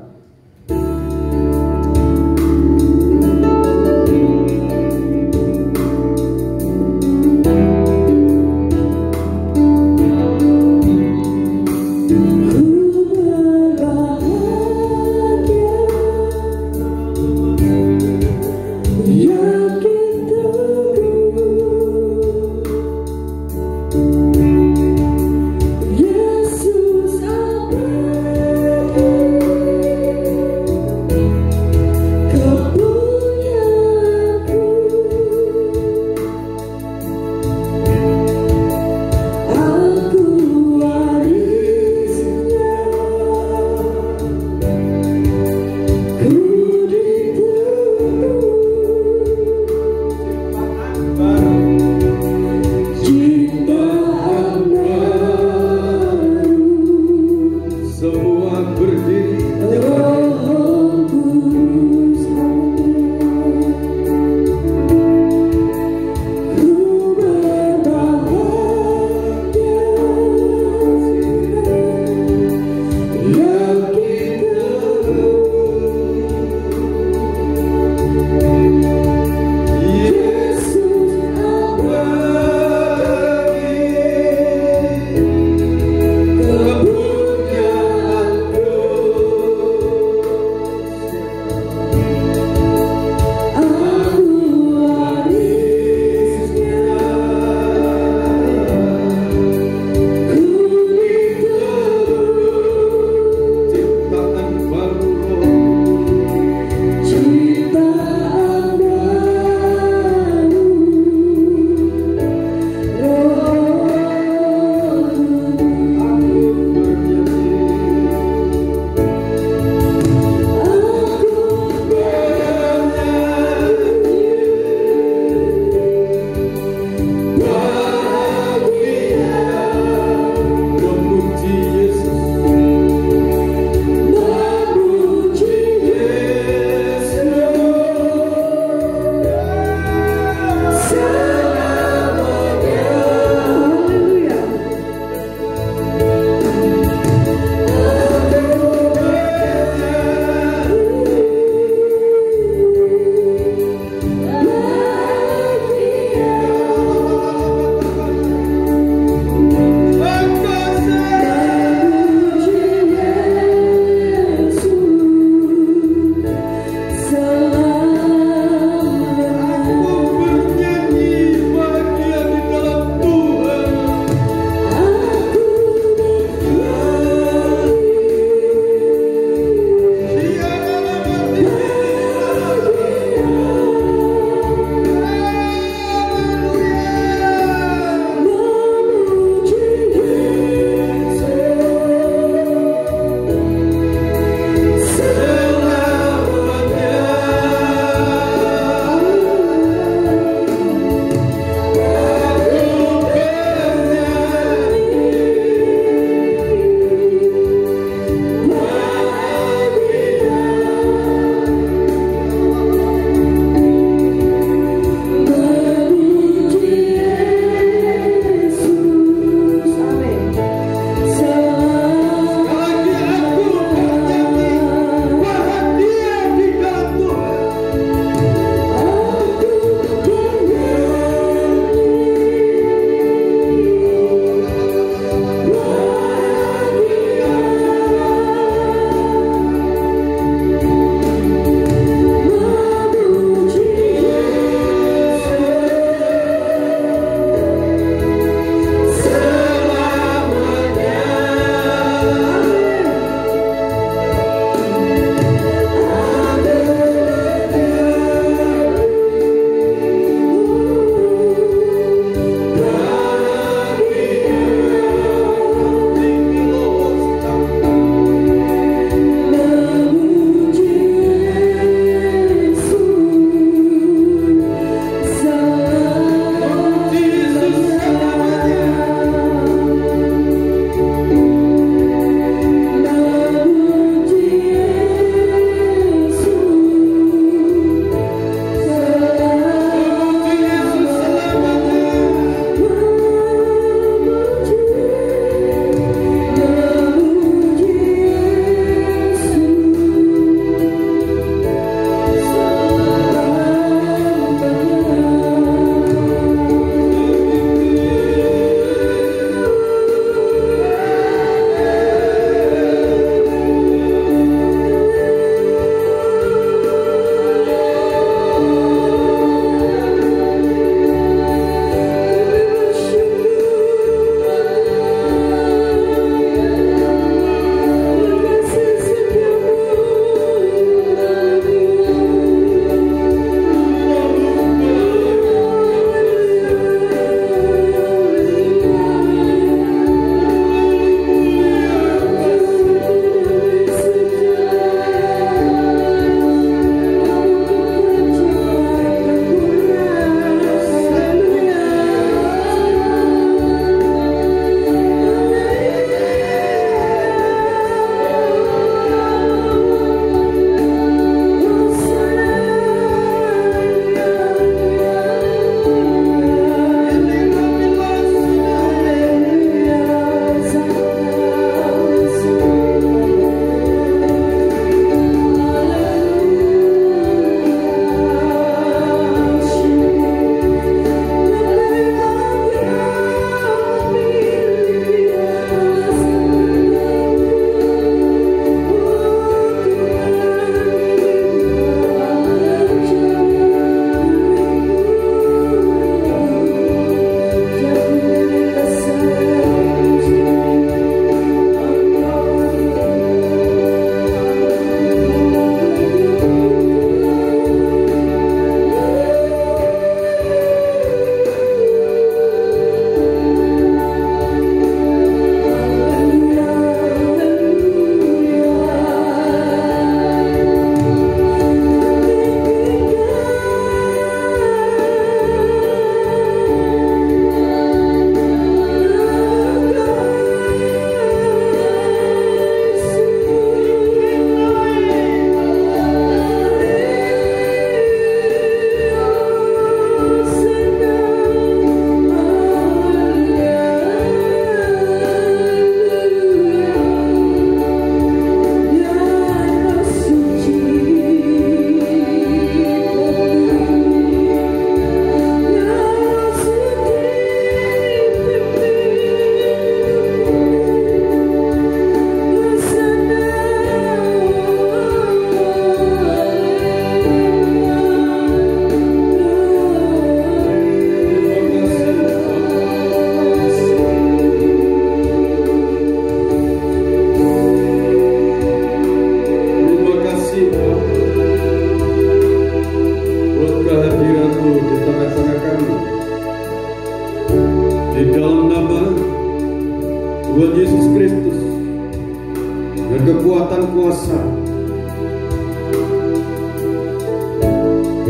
S1: dan kekuatan kuasa.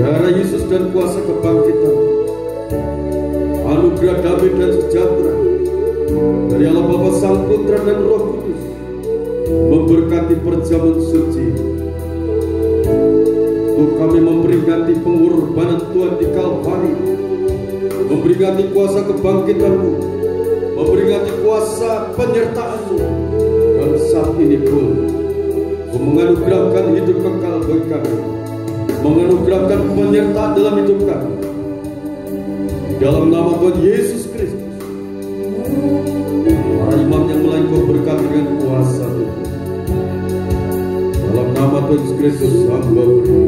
S1: Darah Yesus dan kuasa kebangkitan, anugerah damai dan sejahtera dari Allah Bapa, Sang Putra dan Roh Kudus memberkati perjamuan suci. Untuk kami memperingati pengorbanan Tuhan di Kalvari, memperingati kuasa kebangkitan-Mu, memperingati kuasa penyertaan-Mu, dan saat ini pun menganugerahkan hidup kekal bagi kami, menganugerahkan penyertaan dalam hidup kami. Di dalam nama Tuhan Yesus Kristus, para imam yang mulai Kau berkati dengan kuasa Tuhan. Dalam nama Tuhan Yesus Kristus, hamba berdoa.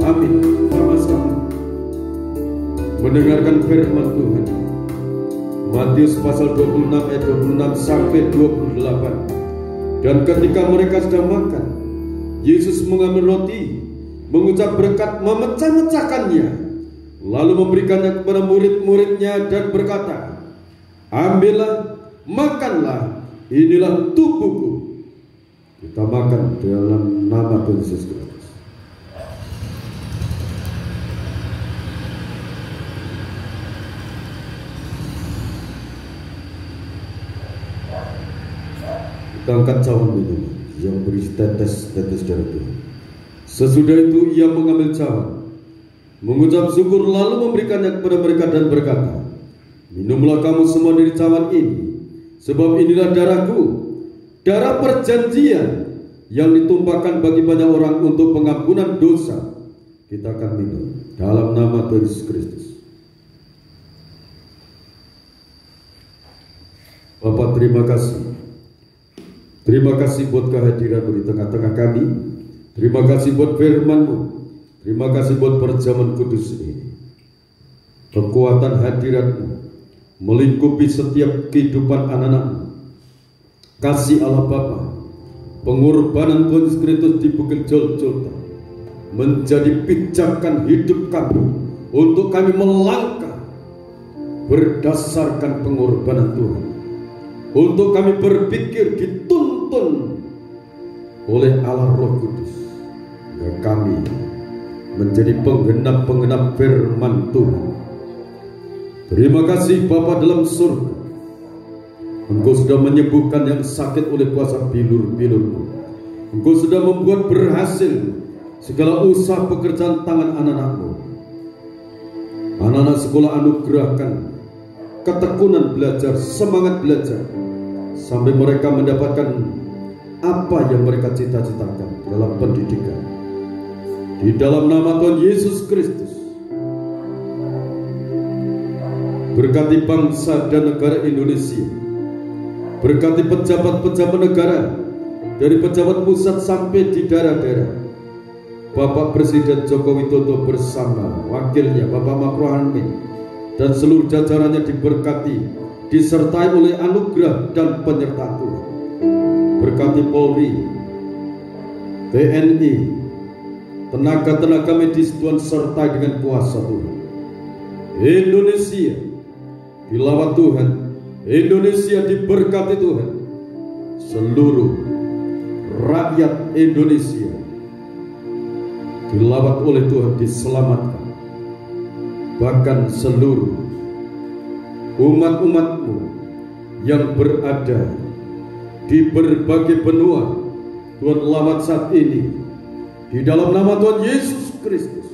S1: Amin. Sama-sama mendengarkan firman Tuhan. Matius pasal 26 ayat 26 sampai 28. Dan ketika mereka sedang makan, Yesus mengambil roti, mengucap berkat, memecah-mecahkannya, lalu memberikannya kepada murid-muridnya dan berkata, ambillah, makanlah, inilah tubuhku. Kita makan dalam nama Tuhan Yesus Kristus. Kita angkat cawan minum yang berisi tetes-tetes darah Tuhan. Sesudah itu ia mengambil cawan, mengucap syukur, lalu memberikannya kepada mereka dan berkata, minumlah kamu semua dari cawan ini, sebab inilah darahku, darah perjanjian yang ditumpahkan bagi banyak orang untuk pengampunan dosa. Kita akan minum dalam nama Tuhan Yesus Kristus. Bapak, terima kasih. Terima kasih buat kehadiran-Mu di tengah-tengah kami. Terima kasih buat firman-Mu. Terima kasih buat perjamuan kudus ini. Kekuatan hadirat-Mu melingkupi setiap kehidupan anak-anak-Mu. Kasih Allah Bapa, pengorbanan Tuhan Yesus Kristus di Bukit Golgota menjadi pijakan hidup kami untuk kami melangkah berdasarkan pengorbanan Tuhan. Untuk kami berpikir dituntun oleh Allah Roh Kudus, dan kami menjadi penggenap-penggenap firman Tuhan. Terima kasih Bapa dalam surga, Engkau sudah menyembuhkan yang sakit oleh kuasa bilur-bilur-Mu. Engkau sudah membuat berhasil segala usaha pekerjaan tangan anak-anak-Mu. Anak-anak sekolah anugerahkan ketekunan belajar, semangat belajar, sampai mereka mendapatkan apa yang mereka cita-citakan dalam pendidikan. Di dalam nama Tuhan Yesus Kristus, berkati bangsa dan negara Indonesia, berkati pejabat-pejabat negara, dari pejabat pusat sampai di daerah-daerah. Bapak Presiden Joko Widodo bersama wakilnya Bapak Makro Amin dan seluruh jajarannya diberkati, disertai oleh anugerah dan penyertaan Tuhan. Berkati Polri, TNI, tenaga-tenaga medis Tuhan, sertai dengan kuasa Tuhan. Indonesia dilawat Tuhan, Indonesia diberkati Tuhan. Seluruh rakyat Indonesia dilawat oleh Tuhan, diselamatkan. Bahkan seluruh umat-umat-Mu yang berada di berbagai benua, Tuhan lawat saat ini di dalam nama Tuhan Yesus Kristus.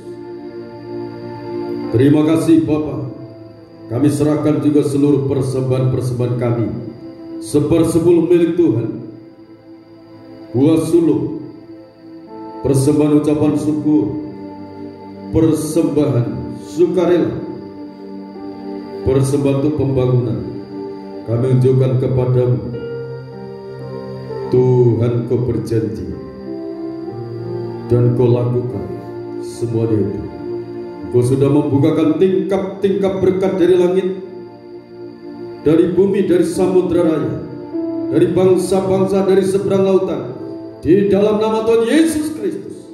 S1: Terima kasih Bapa. Kami serahkan juga seluruh persembahan-persembahan kami, 1/10 milik Tuhan, buah suluk, persembahan ucapan syukur, persembahan sukarela, persembahan untuk pembangunan. Kami unjukkan kepadamu, Tuhan, Kau berjanji dan Kau lakukan semuanya itu. Kau sudah membukakan tingkap-tingkap berkat dari langit, dari bumi, dari samudra raya, dari bangsa-bangsa, dari seberang lautan. Di dalam nama Tuhan Yesus Kristus,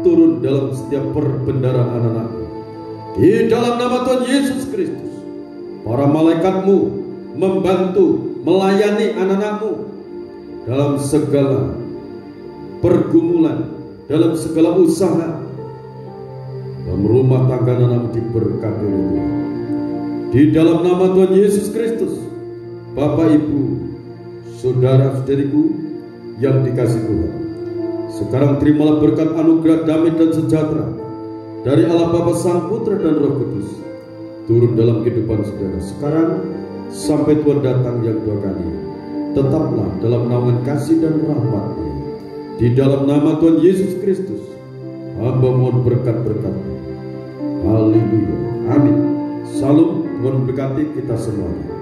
S1: turun dalam setiap perbendaharaan anak-anak-Mu. Di dalam nama Tuhan Yesus Kristus, para malaikat-Mu membantu, melayani anak-anak-Mu. dalam segala pergumulan, dalam segala usaha, dalam rumah tangga anak diberkati oleh Tuhan. Di dalam nama Tuhan Yesus Kristus, Bapak, Ibu, saudara-saudariku yang dikasihi Tuhan, sekarang terimalah berkat anugerah damai dan sejahtera dari Allah Bapa, Sang Putra dan Roh Kudus turun dalam kehidupan saudara sekarang sampai Tuhan datang yang dua kali. Tetaplah dalam naungan kasih dan rahmat-Nya. Di dalam nama Tuhan Yesus Kristus, hamba mohon berkat-berkat-Nya. Haleluya. Amin. Salam, Tuhan berkati kita semua.